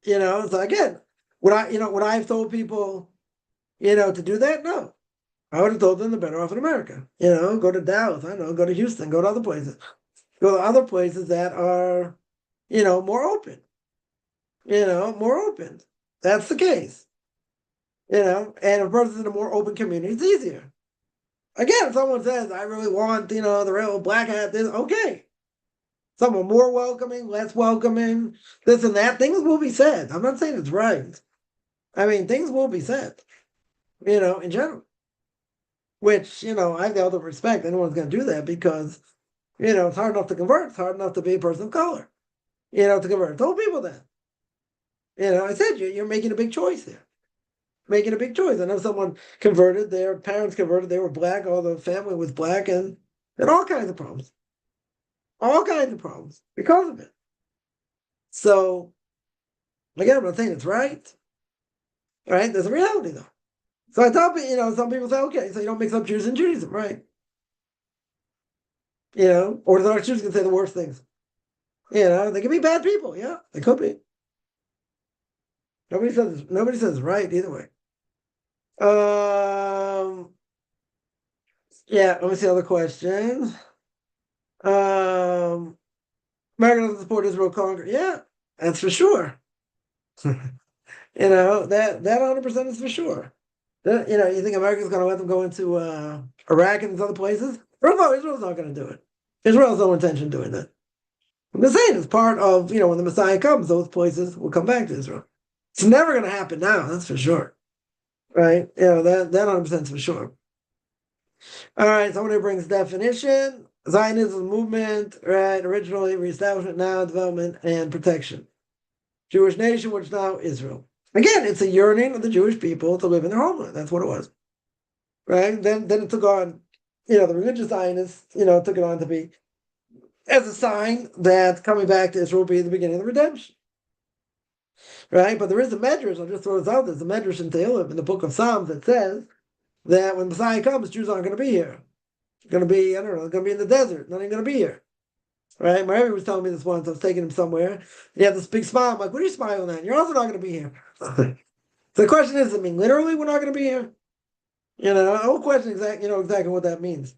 So again, would I have told people, to do that? No. I would have told them they're better off in America. Go to Dallas, I don't know, go to Houston, go to other places. Go to other places that are, more open. More open. That's the case. And if a person's in a more open community, it's easier. Again, if someone says, I really want, the real black hat, this, okay. Someone more welcoming, less welcoming, this and that, things will be said. I'm not saying it's right. I mean, things will be said, in general. Which, I have the other respect. Anyone's going to do that because, it's hard enough to convert. It's hard enough to be a person of color, to convert. I told people that. I said, you're making a big choice here. Making a big choice. I know someone converted, their parents converted, they were black, all the family was black, and all kinds of problems. All kinds of problems because of it. So, again, I'm not saying it's right. Right? There's a reality, though. So I tell people, some people say, okay, so you don't mix up Jews and Judaism, right? Orthodox Jews can say the worst things. They can be bad people. Yeah, they could be. Nobody says it's right either way. Yeah, let me see other questions. America doesn't support Israel Congress. Yeah, that's for sure. That 100% is for sure. You think America's going to let them go into Iraq and these other places? No, Israel's not going to do it. Israel has no intention of doing that. I'm just saying it's part of, when the Messiah comes, those places will come back to Israel. It's never going to happen now, that's for sure. Right? That 100% is for sure. All right, somebody brings definition. Zionism movement, right? Originally reestablishment, now development and protection. Jewish nation, which now Israel. Again, it's a yearning of the Jewish people to live in their homeland. That's what it was, right? Then it took on, the religious Zionists, took it on to be as a sign that coming back to Israel will be the beginning of the redemption, right? But there is a medrash. I'll just throw this out. There's a medrash in Tehillim in the book of Psalms that says that when Messiah comes, Jews aren't going to be here. Going to be, I don't know, going to be in the desert. Not even going to be here. Right? My Rebbe was telling me this once. I was taking him somewhere. He had this big smile. I'm like, what are you smiling at? You're also not going to be here. So the question is, literally we're not going to be here? The whole question exactly what that means.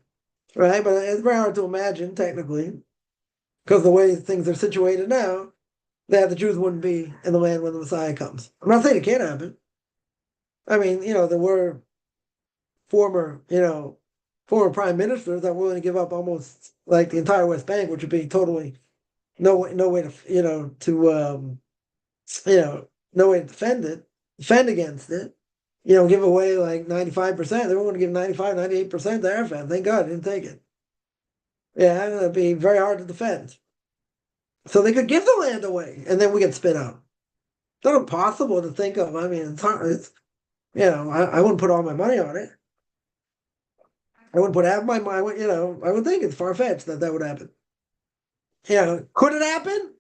Right? But it's very hard to imagine, technically, because the way things are situated now, that the Jews wouldn't be in the land when the Messiah comes. I'm not saying it can't happen. I mean, there were former prime ministers that were willing to give up almost like the entire West Bank, which would be totally no way to defend against it. Give away like 95%. They were going to give 95, 98% to Arafat. Thank God, didn't take it. Yeah, it'd be very hard to defend. So they could give the land away, and then we get spit out. It's not impossible to think of. I mean, it's hard. I wouldn't put all my money on it. I wouldn't put half my money. I would think it's far fetched that would happen. Could it happen?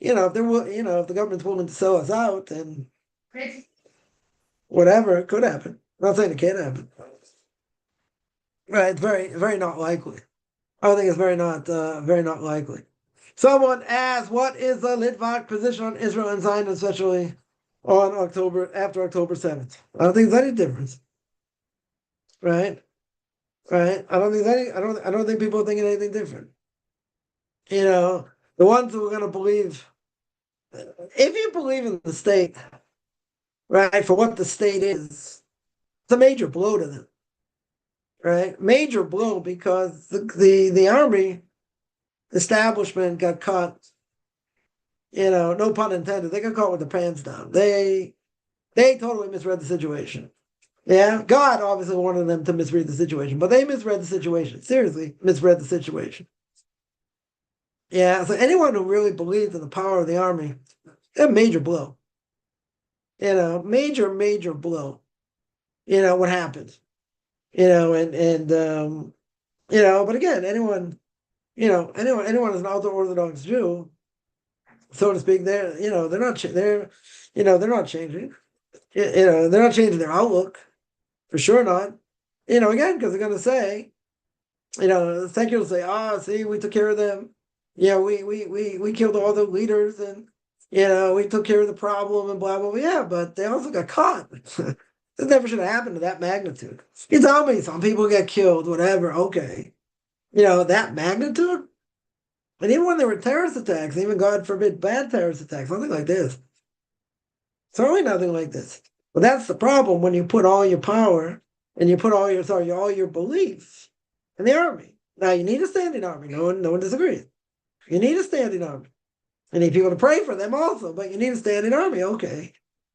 If if the government's willing to sell us out, then whatever, it could happen. I'm not saying it can't happen. Right, it's very, very not likely. I think it's very not likely. Someone asked, what is the Litvak position on Israel and Zion, especially after October 7th? I don't think there's any difference. Right? Right? I don't think people are thinking anything different. The ones who are going to believe, if you believe in the state, right, for what the state is, it's a major blow to them, right? Major blow because the army establishment got caught, no pun intended, they got caught with their pants down. They totally misread the situation. Yeah, God obviously wanted them to misread the situation, but they misread the situation. Seriously, misread the situation. Yeah, so anyone who really believes in the power of the army, a major blow. Major, major blow. What happened. But again, anyone is an ultra-Orthodox Jew, so to speak, they're not changing. They're not changing their outlook, for sure not. Again, because they're going to say, the seculars say, see, we took care of them. Yeah, we killed all the leaders and we took care of the problem and blah blah blah. Yeah, but they also got caught. This never should have happened to that magnitude. You tell me some people get killed, whatever, okay. That magnitude? And even when there were terrorist attacks, even God forbid bad terrorist attacks, nothing like this. Certainly nothing like this. But that's the problem when you put all your power and you put all your beliefs in the army. Now you need a standing army. No one disagrees. You need a standing army. You need people to pray for them also, but you need a standing army. Okay.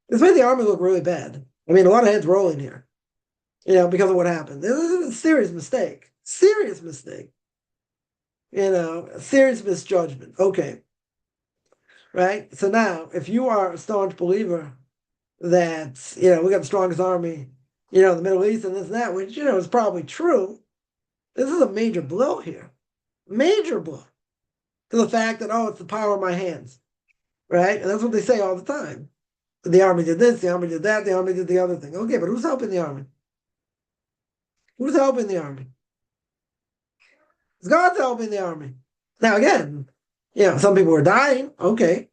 This made the army look really bad. I mean, a lot of heads rolling here, because of what happened. This is a serious mistake. Serious mistake. Serious misjudgment. Okay. Right? So now, if you are a staunch believer that, we got the strongest army, in the Middle East and this and that, which, is probably true, this is a major blow here. Major blow to the fact that, it's the power of my hands. Right? And that's what they say all the time. The army did this, the army did that, the army did the other thing. Okay, but who's helping the army? Who's helping the army? God's helping the army. Now again, some people are dying. Okay.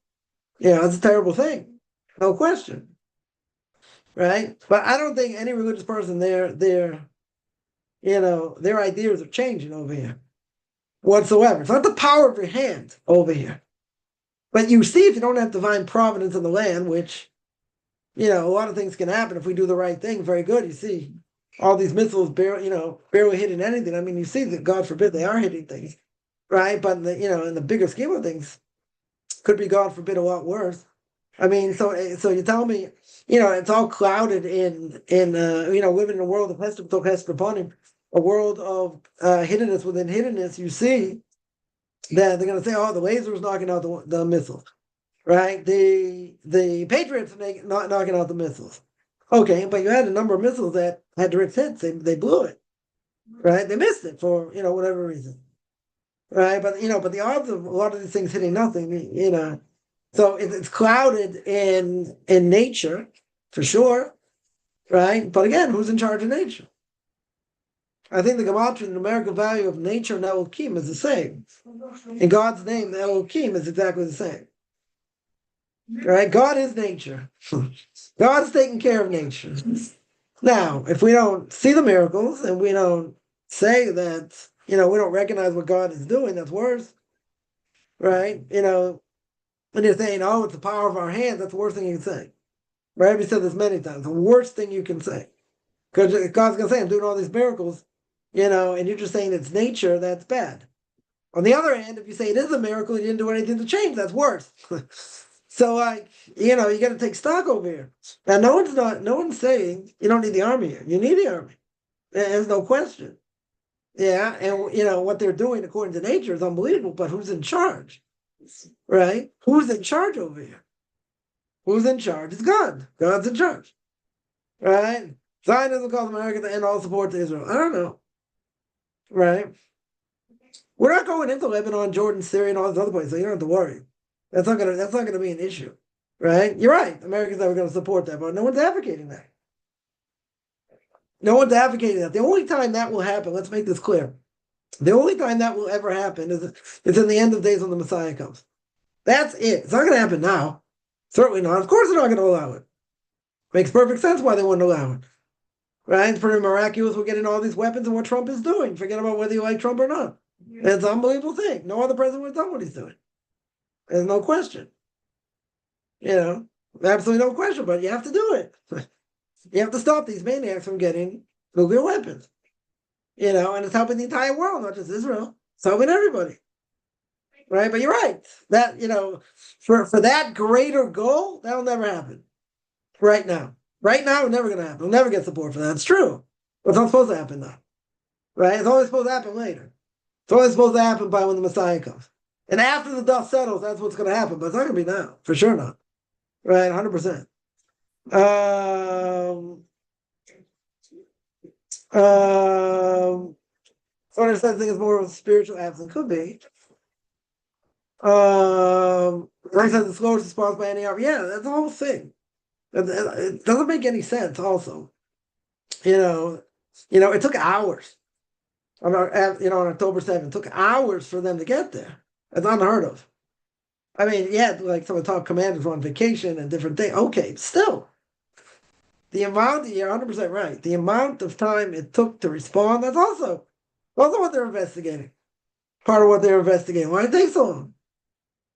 That's a terrible thing. No question. Right? But I don't think any religious person their ideas are changing over here whatsoever. It's not the power of your hand over here. But you see, if you don't have divine providence in the land, which, a lot of things can happen if we do the right thing. Very good. You see, all these missiles barely hitting anything. I mean, you see that, God forbid, they are hitting things, right? But in the bigger scheme of things, could be, God forbid, a lot worse. I mean, so you tell me, it's all clouded in living in a world of Hester upon him, a world of hiddenness within hiddenness. You see that they're going to say, "Oh, the lasers knocking out the missiles, right? The Patriots not knocking out the missiles." Okay, but you had a number of missiles that had direct hits. They blew it, right? They missed it for whatever reason, right? But but the odds of a lot of these things hitting nothing, so it's clouded in nature for sure, right? But again, who's in charge of nature? I think the gematria, the numerical value of nature and Elohim is the same. In God's name, the Elohim is exactly the same. Right? God is nature. God's taking care of nature. Now, if we don't see the miracles and we don't say that, we don't recognize what God is doing, that's worse. Right? When you're saying, "Oh, it's the power of our hands," that's the worst thing you can say. Right? We said this many times. The worst thing you can say. Because God's going to say, "I'm doing all these miracles," and you're just saying it's nature, that's bad. On the other hand, if you say it is a miracle and you didn't do anything to change, that's worse. So, you got to take stock over here. Now, no one's saying you don't need the army here. You need the army. There's no question. Yeah, and what they're doing according to nature is unbelievable. But who's in charge? Right? Who's in charge over here? Who's in charge? It's God. God's in charge. Right? Zionism calls America to end all support to Israel. I don't know. Right? We're not going into Lebanon, Jordan, Syria, and all these other places, so you don't have to worry. That's not gonna be an issue. Right? You're right. Americans never going to support that, but no one's advocating that. No one's advocating that. The only time that will happen, let's make this clear. The only time that will ever happen is in the end of days when the Messiah comes. That's it. It's not going to happen now. Certainly not. Of course they're not going to allow it. Makes perfect sense why they wouldn't allow it. Right? It's pretty miraculous we're getting all these weapons and what Trump is doing. Forget about whether you like Trump or not. It's an unbelievable thing. No other president would have done what he's doing. There's no question. Absolutely no question, but you have to do it. You have to stop these maniacs from getting nuclear weapons. And it's helping the entire world, not just Israel. It's helping everybody. Right? But you're right. That, for that greater goal, that'll never happen. Right now. Right now, it's never going to happen. We'll never get support for that. It's true. But it's not supposed to happen now. Right? It's only supposed to happen later. It's only supposed to happen by when the Messiah comes. And after the dust settles, that's what's going to happen. But it's not going to be now. For sure not. Right? 100%. So I understand thing is more of a spiritual absence. Could be. Like I said, the slowest response by any army. Yeah, that's the whole thing. It doesn't make any sense. Also, it took hours. On October 7th, it took hours for them to get there. It's unheard of. I mean, yeah, like some of the top commanders were on vacation and different things. Okay, still, you're 100% right. The amount of time it took to respond, that's also what they're investigating. Part of what they're investigating. Why did it take so long?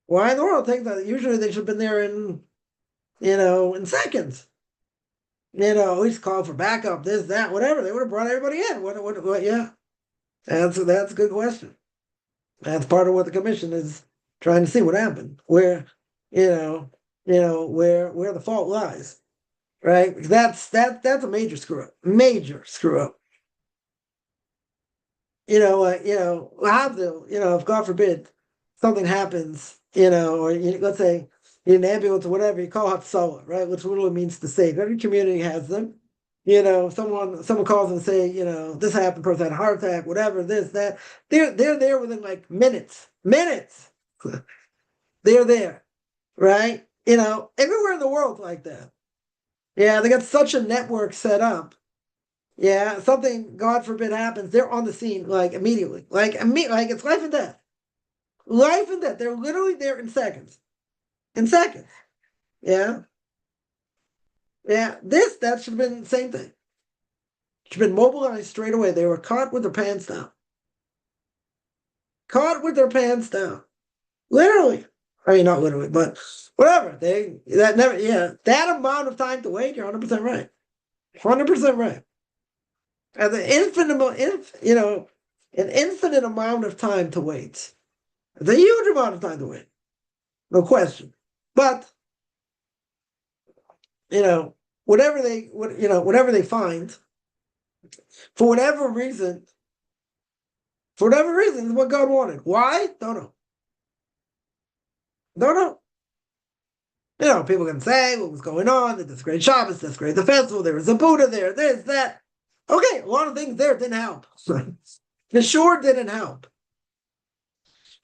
Why in the world take that? Usually they should have been there in seconds. At least call for backup, this, that, whatever. They would have brought everybody in. What yeah. That's a good question. That's part of what the commission is trying to see what happened. Where, where the fault lies. Right? That's a major screw up. Major screw up. If God forbid something happens, or let's say in an ambulance or whatever, you call Hatzalah, right? Which literally means to save. Every community has them. Someone calls and say, this happened, person had a heart attack, whatever, this, that. They're there within like minutes. Minutes. They're there. Right? Everywhere in the world like that. Yeah, they got such a network set up. Yeah, something, God forbid, happens. They're on the scene like immediately. Like it's life and death. Life and death. They're literally there in seconds. In seconds. Yeah. Yeah. That should have been the same thing. Should have been mobilized straight away. They were caught with their pants down. Caught with their pants down. Literally. I mean, not literally, but whatever. That amount of time to wait, you're 100% right. 100% right. And an infinite amount of time to wait. It's a huge amount of time to wait. No question. But, whatever they find, for whatever reason, is what God wanted. Why? Don't know. Don't know. People can say what was going on. They desecrated Shabbos, desecrated the festival. There was a Buddha there. This, that. Okay, a lot of things there didn't help. It sure didn't help.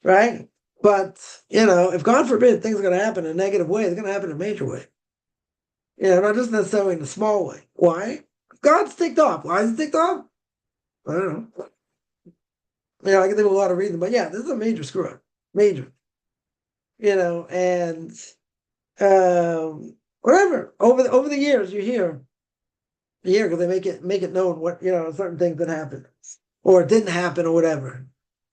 Right? But, if God forbid things are going to happen in a negative way, they're going to happen in a major way. Not just necessarily in a small way. Why? God's ticked off. Why is he ticked off? I don't know. I can think of a lot of reasons, but yeah, this is a major screw up. Major. And whatever. Over the years you hear because they make it known what, certain things that happened or didn't happen or whatever.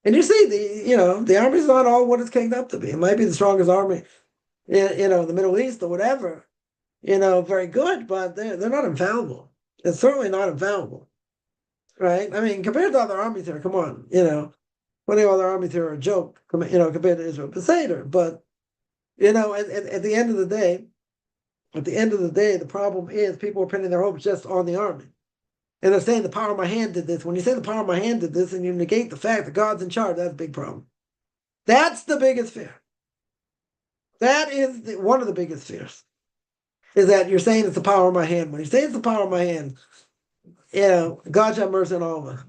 And you see the army's not all what it's caked up to be. It might be the strongest army in the Middle East or whatever, very good, but they're not infallible. It's certainly not infallible. Right? I mean, compared to other armies here, come on, plenty of other armies here are a joke, compared to Israel Beseder. But, at the end of the day, the problem is people are pinning their hopes just on the army. And they're saying the power of my hand did this. When you say the power of my hand did this and you negate the fact that God's in charge, that's a big problem. That's the biggest fear. That is one of the biggest fears, is that you're saying it's the power of my hand. When you say it's the power of my hand, God have mercy on all of us.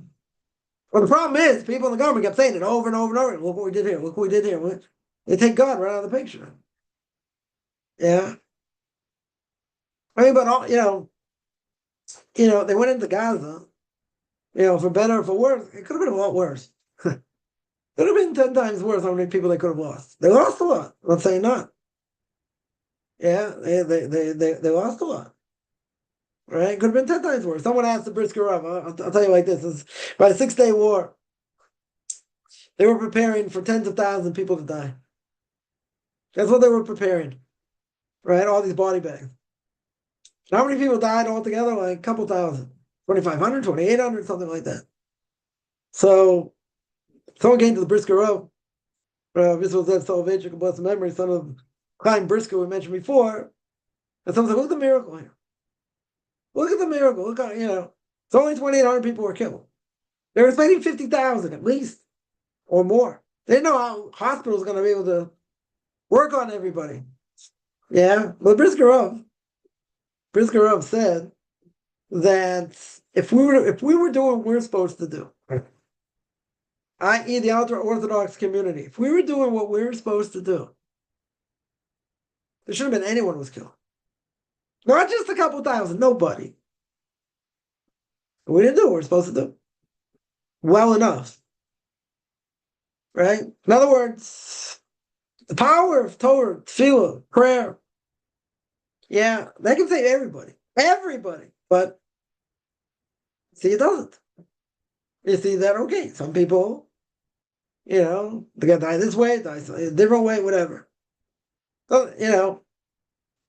Well, the problem is people in the government kept saying it over and over and over. Look what we did here. Look what we did here. They take God right out of the picture. Yeah. I mean, but all, they went into Gaza, for better or for worse. It could have been a lot worse. Could have been 10 times worse how many people they could have lost. They lost a lot. I'm not saying not. Yeah, they lost a lot. Right? Could have been 10 times worse. Someone asked the Brisker Rav, I'll tell you like this. By the 6-day war, they were preparing for tens of thousands of people to die. That's what they were preparing. Right? All these body bags. How many people died altogether? Like a couple thousand. 2,500, 2,800, something like that. So, someone came to the Brisker Rav. This was Zev Soloveitchik, blessed memory, son of Chaim Brisker, we mentioned before. And someone said, look at the miracle here. Look at the miracle. Look how, it's only 2,800 people were killed. They were expecting 50,000 at least, or more. They didn't know how hospitals are going to be able to work on everybody. Yeah, but Brisker Rav said that if we were doing what we're supposed to do, i.e. the ultra-Orthodox community, if we were doing what we were supposed to do, there shouldn't have been anyone was killed. Not just a couple thousand, nobody. We didn't do what we're supposed to do. Well enough. Right? In other words, the power of Torah, tefillah, prayer, yeah, that can save everybody. Everybody. But, see, it doesn't. You see that, okay, some people, they're going to die this way, die a different way, whatever. So,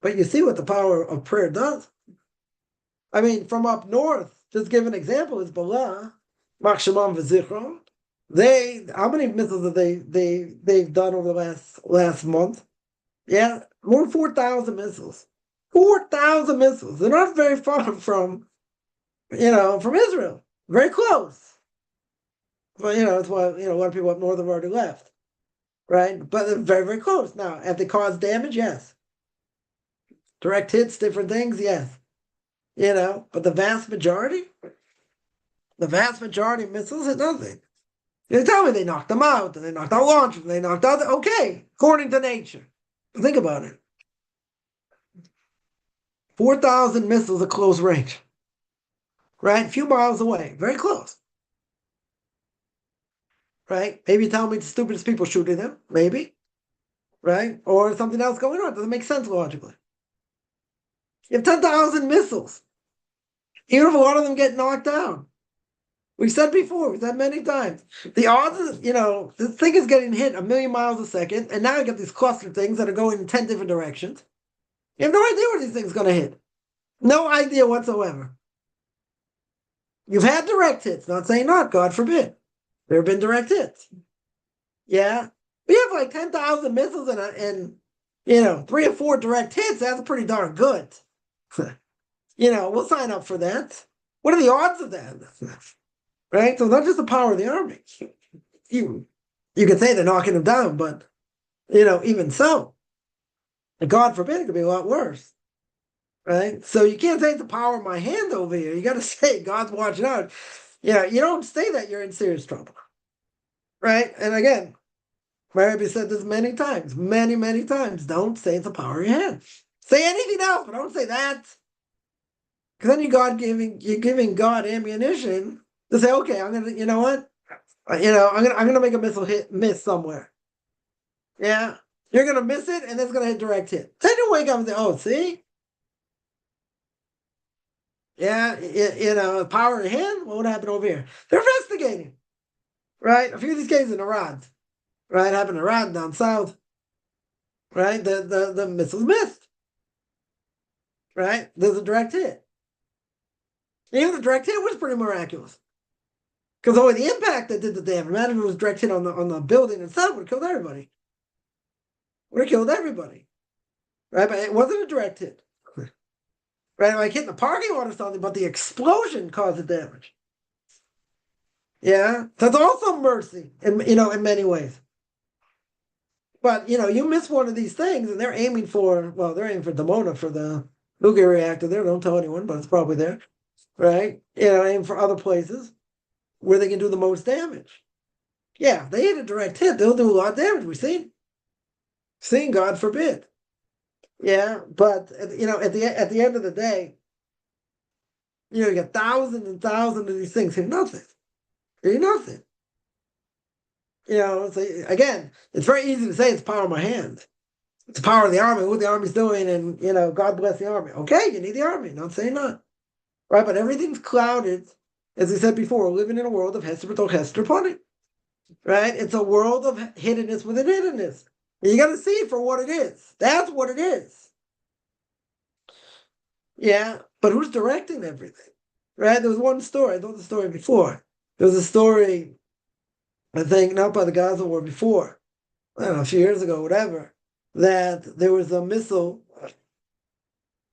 but you see what the power of prayer does. I mean, from up north, just give an example, is Bala, Machshamam V'Zichron. How many missiles have they've done over the last month? Yeah, more than 4,000 missiles. 4,000 missiles. They're not very far from Israel. Very close. But, that's why, a lot of people up north have already left. Right? But they're very, very close. Now, have they caused damage? Yes. Direct hits, different things? Yes. But the vast majority of missiles hit nothing. You tell me they knocked them out, and they knocked out launchers, and they knocked out, okay, according to nature. Think about it. 4,000 missiles at close range. Right? A few miles away. Very close. Right? Maybe you tell me the stupidest people shooting them. Maybe. Right? Or something else going on. It doesn't make sense logically. You have 10,000 missiles. Even if a lot of them get knocked down. We've said before, we've said many times. The odds is, this thing is getting hit 1,000,000 miles a second, and now you get these cluster things that are going in 10 different directions. You have no idea where these things are going to hit. No idea whatsoever. You've had direct hits, not saying not, God forbid. There have been direct hits. Yeah. We have like 10,000 missiles and 3 or 4 direct hits. That's pretty darn good. we'll sign up for that. What are the odds of that? Right? So not just the power of the army. You could say they're knocking them down, but even so, God forbid, it could be a lot worse. Right? So you can't say it's the power of my hand over here. You got to say God's watching out. You don't say that, you're in serious trouble. Right? And again, my Rebbe said this many times, many, many times. Don't say it's the power of your hand. Say anything else, but don't say that. Because then you're giving God ammunition to say, okay, I'm gonna, you know what? I'm gonna make a missile miss somewhere. Yeah. You're gonna miss it and it's gonna hit direct hit. Then you wake up and say, oh, see? Yeah, power of hand, what would happen over here? They're investigating. Right? A few of these cases in Iran. Right? Happened in Iran down south. Right? The missiles missed. Right? There's a direct hit. Even the direct hit was pretty miraculous. Because only the impact that did the damage. Imagine if it was direct hit on the building itself, would have killed everybody. Would have killed everybody. Right? But it wasn't a direct hit. Right? Like hitting the parking lot or something, but the explosion caused the damage. Yeah? That's also mercy in many ways. But you miss one of these things and they're aiming for Dimona for the nuclear reactor there. Don't tell anyone, but it's probably there. Right? Aim for other places where they can do the most damage. Yeah, they hit a direct hit, they'll do a lot of damage. We've seen, God forbid. Yeah, but at the end of the day, you got thousands and thousands of these things hitting nothing. Hitting nothing. Again, it's very easy to say it's power of my hand. It's the power of the army, what the army's doing, and God bless the army. Okay, you need the army, not saying not. Right, but everything's clouded. As I said before, we're living in a world of Hester B'Toch Hester Pony. Right? It's a world of hiddenness within hiddenness. You got to see it for what it is. That's what it is. Yeah, but who's directing everything? Right? There was one story. I told the story before. There was a story, I think, not by the Gaza war before, I don't know, a few years ago, whatever, that there was a missile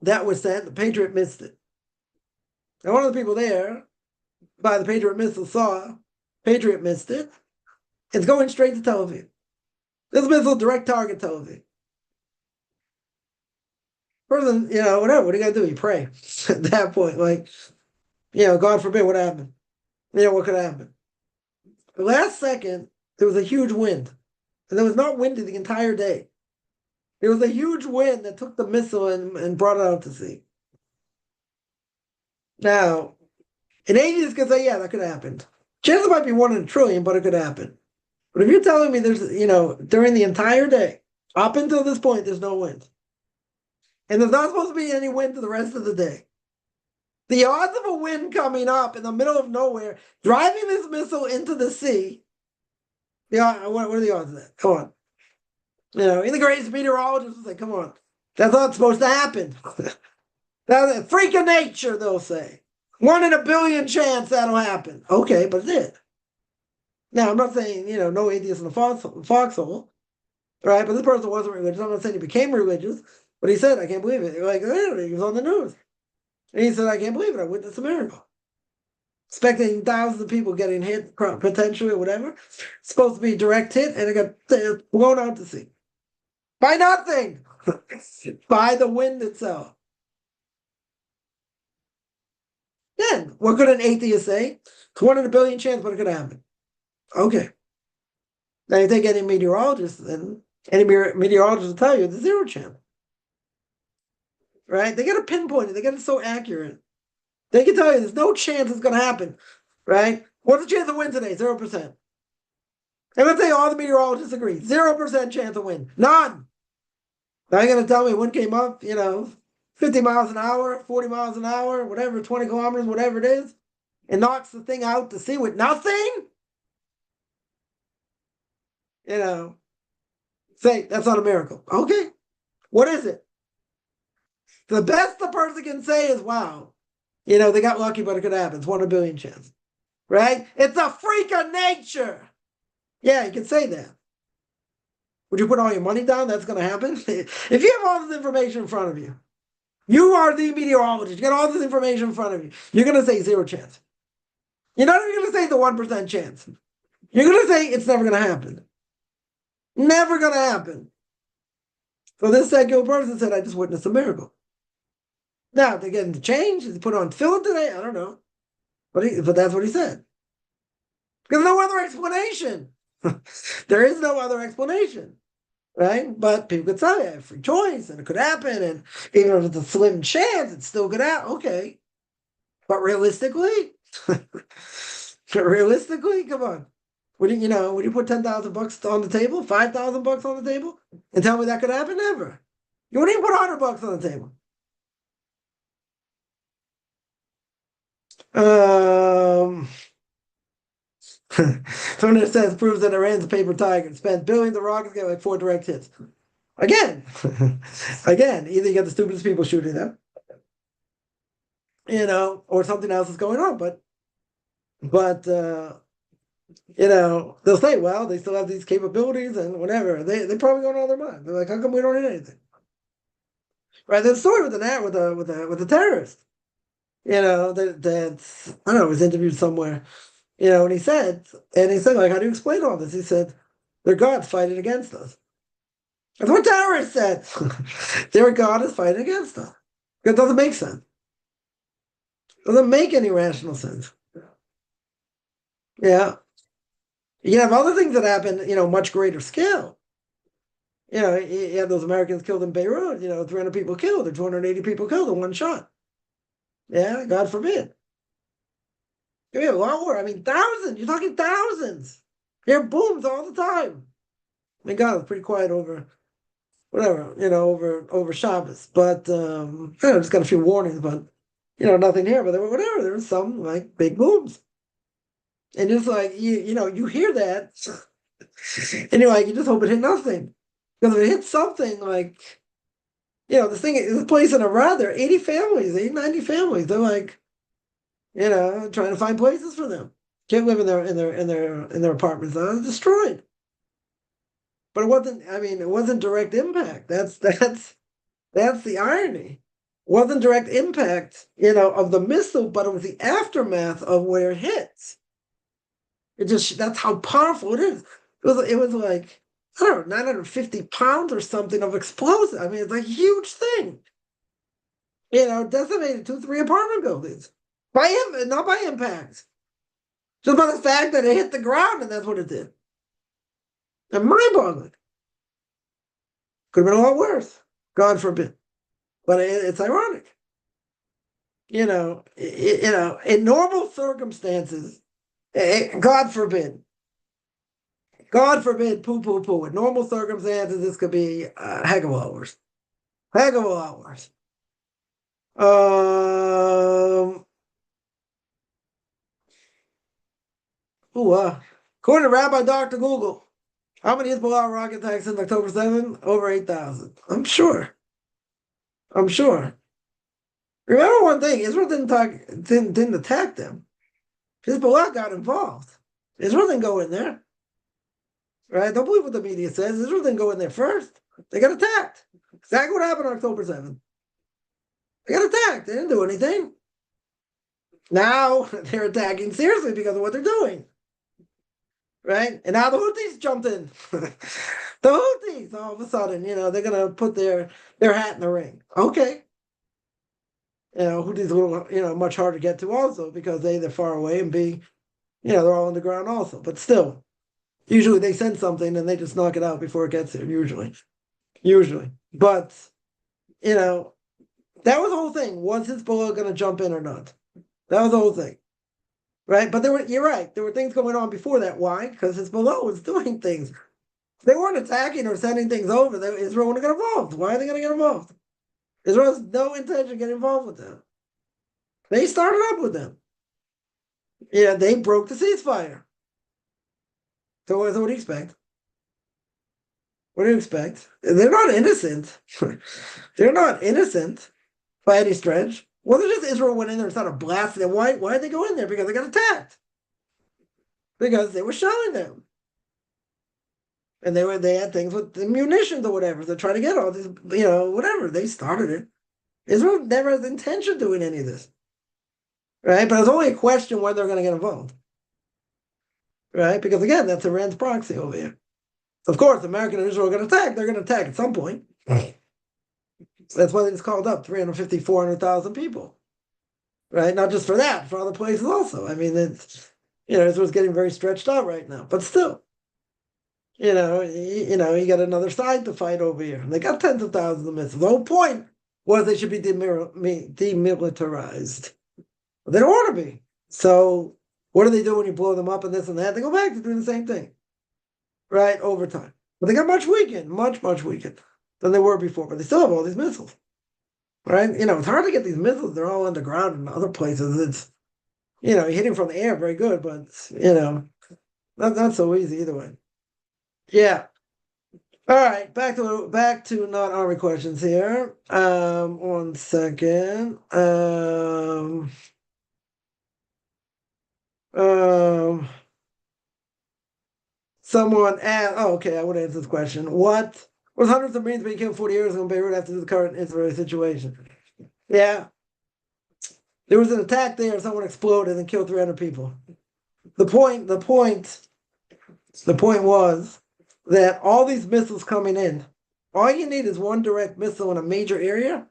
that was sent. The Patriot missed it. And one of the people there by the Patriot missile saw Patriot missed it. It's going straight to Tel Aviv. This missile direct target Tel Aviv. Person, whatever. What do you got to do? You pray at that point. Like, God forbid what happened. What could happen? The last second, there was a huge wind. And there was not windy the entire day. There was a huge wind that took the missile and brought it out to sea. Now, an atheist could say, yeah, that could have happened. Chances might be 1 in a trillion, but it could happen. But if you're telling me there's, during the entire day, up until this point, there's no wind. And there's not supposed to be any wind for the rest of the day. The odds of a wind coming up in the middle of nowhere, driving this missile into the sea, what are the odds of that? Come on. The greatest meteorologists will say, come on. That's not supposed to happen. That's a freak of nature, they'll say. 1 in a billion chance that'll happen. Okay, but it did. Now, I'm not saying, no atheist in the foxhole, right? But this person wasn't religious. I'm not saying he became religious, but he said, I can't believe it. Like, he was on the news. And he said, I can't believe it. I witnessed a miracle. Expecting thousands of people getting hit, potentially, or whatever. It's supposed to be a direct hit, and it got blown out to sea. By nothing! By the wind itself. Then, what could an atheist say? It's 1 in a billion chance, but it could happen. Okay. Now you take any meteorologist, and any meteorologist will tell you it's 0 chance. Right? They got to pinpoint it. They got it so accurate. They can tell you there's no chance it's going to happen. Right? What's the chance of wind today? 0%. And let's say all the meteorologists agree. 0% chance of wind. None. Now you're going to tell me wind came up, 50 miles an hour, 40 miles an hour, whatever, 20 kilometers, whatever it is, and knocks the thing out to sea with nothing? Say, that's not a miracle. Okay. What is it? The best the person can say is, wow, they got lucky, but it could happen. It's 1 in a billion chance. Right? It's a freak of nature. Yeah, you can say that. Would you put all your money down? That's going to happen? If you have all this information in front of you, You are the meteorologist. You got all this information in front of you. You're going to say zero chance. You're not even going to say the 1% chance. You're going to say it's never going to happen. Never going to happen. So this secular person said, I just witnessed a miracle. Now, they're getting to change. They put on tefillin today. I don't know. But that's what he said. There's no other explanation. There is no other explanation. Right? But people could say, I have free choice, and it could happen. And even if it's a slim chance, it's still good out. Okay. But realistically, realistically, come on. Would you put $10,000 on the table, $5,000 on the table, and tell me that could happen? Never. You wouldn't even put $100 on the table. Someone that says proves that Iran's a paper tiger. Spent billions of rockets, get like 4 direct hits. Again, again, either you got the stupidest people shooting them, or something else is going on. But they'll say, well, they still have these capabilities and whatever. They probably go on their mind. They're like, how come we don't need anything? Right? There's a story with the terrorist. That I don't know, was interviewed somewhere. And he said, like, how do you explain all this? He said, their God's fighting against us. That's what terrorists said. Their God is fighting against us. It doesn't make sense. It doesn't make any rational sense. Yeah. You have other things that happen, much greater scale. You have those Americans killed in Beirut, 300 people killed or 280 people killed in one shot. Yeah, God forbid. You have a lot more. I mean, thousands. You're talking thousands. You hear booms all the time. I mean, God was pretty quiet over whatever, over Shabbos. But just got a few warnings, but nothing here. But there were some like big booms. And just like you hear that, and you're like, you just hope it hit nothing. Because if it hits something like, this place in Iran, there are 80 families, 90 families. They're like, trying to find places for them. Can't live in their apartments. They're destroyed. But it wasn't direct impact. That's the irony. It wasn't direct impact, of the missile, but it was the aftermath of where it hits. That's how powerful it is. It was like, I don't know, 950 pounds or something of explosive. I mean, it's a huge thing. Decimated 2, 3 apartment buildings. Not by impact. Just by the fact that it hit the ground and that's what it did. And mind-boggling. Could have been a lot worse. God forbid. But it's ironic. In normal circumstances, God forbid. God forbid, poo. In normal circumstances, this could be a heck of a lot worse. Heck of a lot worse. According to Rabbi Dr. Google, how many Hezbollah rocket attacks since October 7th? Over 8,000. I'm sure. Remember one thing, Israel didn't attack them. Hezbollah got involved. Israel didn't go in there. Right? Don't believe what the media says. Israel didn't go in there first. They got attacked. Exactly what happened on October 7th. They got attacked. They didn't do anything. Now they're attacking seriously because of what they're doing. Right? And now the Houthis jumped in. The Houthis, all of a sudden, they're going to put their hat in the ring. Okay. Houthis a little, much harder to get to also because they're far away and B, they're all on the ground also. But still, usually they send something and they just knock it out before it gets there, usually. But, that was the whole thing. Was Hezbollah going to jump in or not? That was the whole thing. Right? But you're right. There were things going on before that. Why? Because Hezbollah was doing things. They weren't attacking or sending things over. Israel wouldn't get involved. Why are they going to get involved? Israel has no intention of getting involved with them. They started up with them. They broke the ceasefire. So what do you expect? What do you expect? They're not innocent. They're not innocent by any stretch. Wasn't just Israel went in there and started blasting them. Why did they go in there? Because they got attacked. Because they were shelling them. And they had things with the munitions or whatever. They're trying to get all these, whatever. They started it. Israel never has the intention of doing any of this, right? But it's only a question when they're going to get involved, right? Because again, that's Iran's proxy over here. Of course, America and Israel are going to attack. They're going to attack at some point. That's why they just called up 350, 400,000 people, right? Not just for that, for other places also. I mean, it's, Israel's getting very stretched out right now, but still, you got another side to fight over here. They got tens of thousands of missiles. The whole point was they should be demilitarized. But they don't want to be. So what do they do when you blow them up and this and that? They go back to doing the same thing, right, over time. But they got much weakened, much weakened than they were before. But they still have all these missiles, right? It's hard to get these missiles. They're all underground in other places. It's, hitting from the air, very good, but, not so easy either way. Yeah. All right, back to not army questions here. 1 second. Someone asked, okay, I would answer this question. What was hundreds of Marines being killed 40 years ago in Beirut after the current Israeli situation? Yeah. There was an attack there, someone exploded and killed 300 people. The point was that all these missiles coming in, all you need is one direct missile in a major area,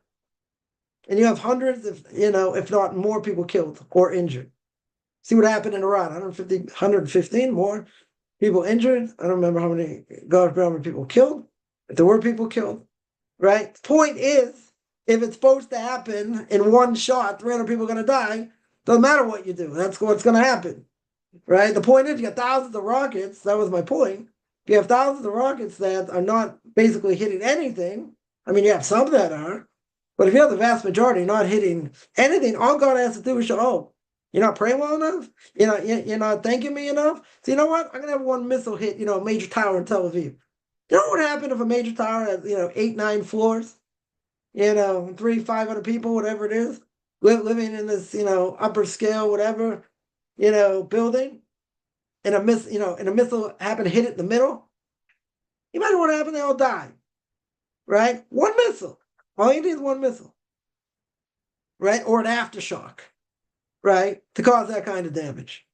and you have hundreds, if not more people killed or injured. See what happened in Iran, 115 more people injured. I don't remember how many people killed, if there were people killed, right? The point is, if it's supposed to happen in one shot, 300 people are going to die, doesn't matter what you do. That's what's going to happen, right? The point is, you got thousands of rockets. That was my point. If you have thousands of rockets that are not basically hitting anything, I mean, you have some that are, but if you have the vast majority not hitting anything, all God has to do is show, you're not praying well enough? You're not thanking me enough? So you know what? I'm going to have one missile hit, a major tower in Tel Aviv. You know what would happen if a major tower has, 8, 9 floors? 500 people, whatever it is, living in this, upper scale, whatever, building, and a missile happened to hit it in the middle. You imagine what happened? They all die, right? One missile. All you need is one missile, right? Or an aftershock, right? To cause that kind of damage.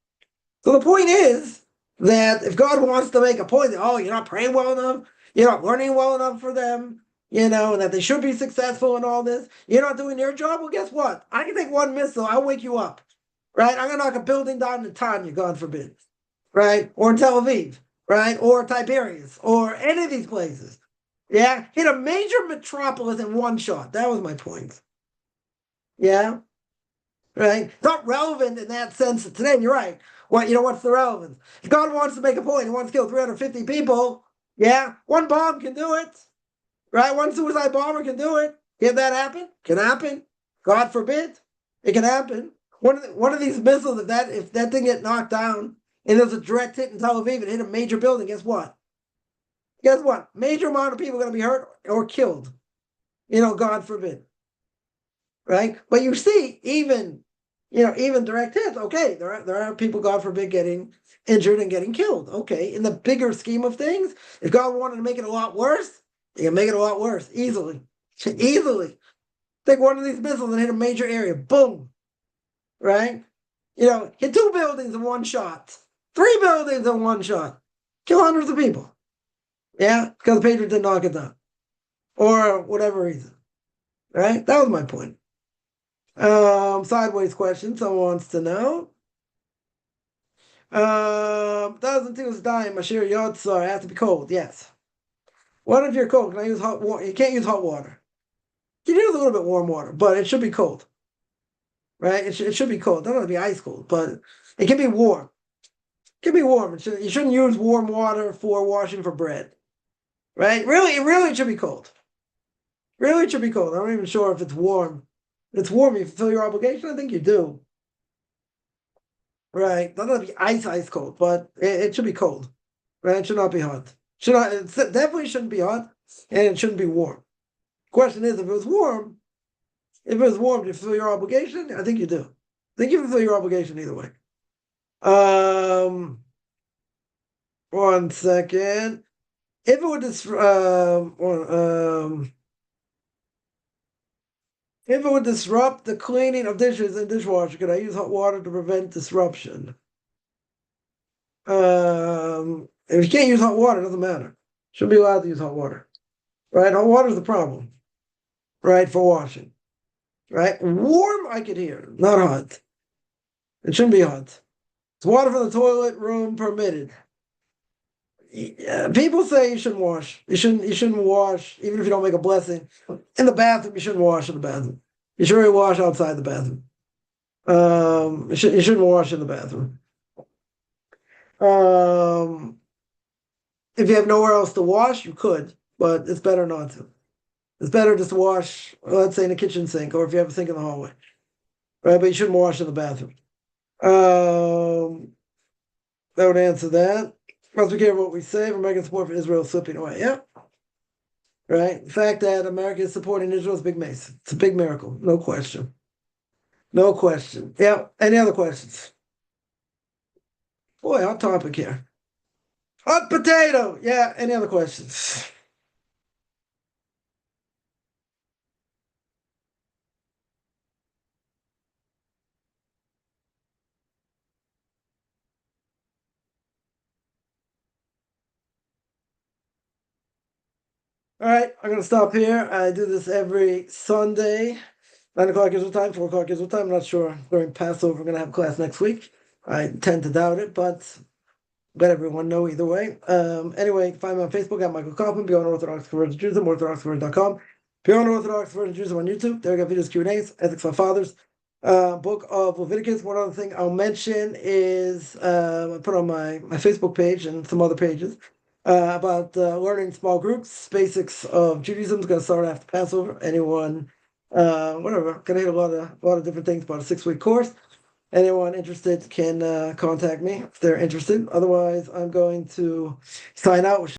So the point is that if God wants to make a point that, you're not praying well enough, you're not learning well enough for them, and that they should be successful in all this, you're not doing your job, well, guess what? I can take one missile, I'll wake you up, right? I'm going to knock a building down in Tanya, God forbid, right? Or in Tel Aviv, right? Or Tiberias, or any of these places. Yeah? Hit a major metropolis in one shot. That was my point. Yeah? Right? It's not relevant in that sense today. And you're right. What's the relevance? If God wants to make a point, he wants to kill 350 people, yeah, one bomb can do it. Right? One suicide bomber can do it. Can that happen? Can happen. God forbid. It can happen. One of these missiles, if that thing get knocked down and there's a direct hit in Tel Aviv and hit a major building, guess what? Guess what? Major amount of people are going to be hurt or killed. God forbid. Right? But you see, even direct hits, okay, there are people, God forbid, getting injured and getting killed. Okay, in the bigger scheme of things, if God wanted to make it a lot worse, he can make it a lot worse, easily. Easily. Take one of these missiles and hit a major area, boom. Right? Hit 2 buildings in one shot, 3 buildings in one shot, kill hundreds of people. Yeah, because the Patriots didn't knock it down. Or whatever reason. Right? That was my point. Sideways question, someone wants to know. Doesn't think it's dying, Mashir Yotzar, it has to be cold, yes. What if you're cold? Can I use hot water? You can't use hot water. You can use a little bit warm water, but it should be cold. Right? It should be cold. It doesn't have to be ice cold, but it can be warm. It can be warm. You shouldn't use warm water for washing for bread. Right? It should be cold. Really, it should be cold. I'm not even sure if it's warm. If it's warm, you fulfill your obligation? I think you do. Right? Doesn't have to be ice cold, but it should be cold. Right? It should not be hot. It definitely shouldn't be hot, and it shouldn't be warm. Question is, if it was warm, do you fulfill your obligation? I think you do. I think you fulfill your obligation either way. 1 second. If it would If it would disrupt the cleaning of dishes in dishwasher, could I use hot water to prevent disruption? If you can't use hot water, it doesn't matter. Shouldn't be allowed to use hot water, right? Hot water is the problem, right, for washing, right? Warm, I could hear, not hot. It shouldn't be hot. It's water from the toilet room permitted. People say you shouldn't wash. You shouldn't wash, even if you don't make a blessing. In the bathroom, you shouldn't wash in the bathroom. You should really wash outside the bathroom. You shouldn't wash in the bathroom. If you have nowhere else to wash, you could, but it's better not to. It's better just to wash, let's say, in the kitchen sink, or if you have a sink in the hallway, right? But you shouldn't wash in the bathroom. That would answer that. Must be careful what we say. American support for Israel is slipping away. Yeah, right. The fact that America is supporting Israel is a big mace. It's a big miracle, no question. No question. Yeah. Any other questions? Boy, hot topic here. Hot potato. Yeah. Any other questions? All right, I'm gonna stop here. I do this every Sunday. 9 o'clock Israel time, 4 o'clock Israel time. I'm not sure during Passover we're gonna have class next week. I tend to doubt it, but let everyone know either way. Anyway, you can find me on Facebook at Michael Kaufman, Beyond Orthodox Conversion Judaism, orthodoxconversion.com. Beyond Orthodox Conversion Judaism on YouTube. There we got videos, Q&As, Ethics on Fathers, Book of Leviticus. One other thing I'll mention is I put on my Facebook page and some other pages about learning small groups, basics of Judaism. Is going to start after Passover. Anyone, whatever, going to hit a lot of different things. About a 6-week course. Anyone interested can contact me if they're interested. Otherwise, I'm going to sign out.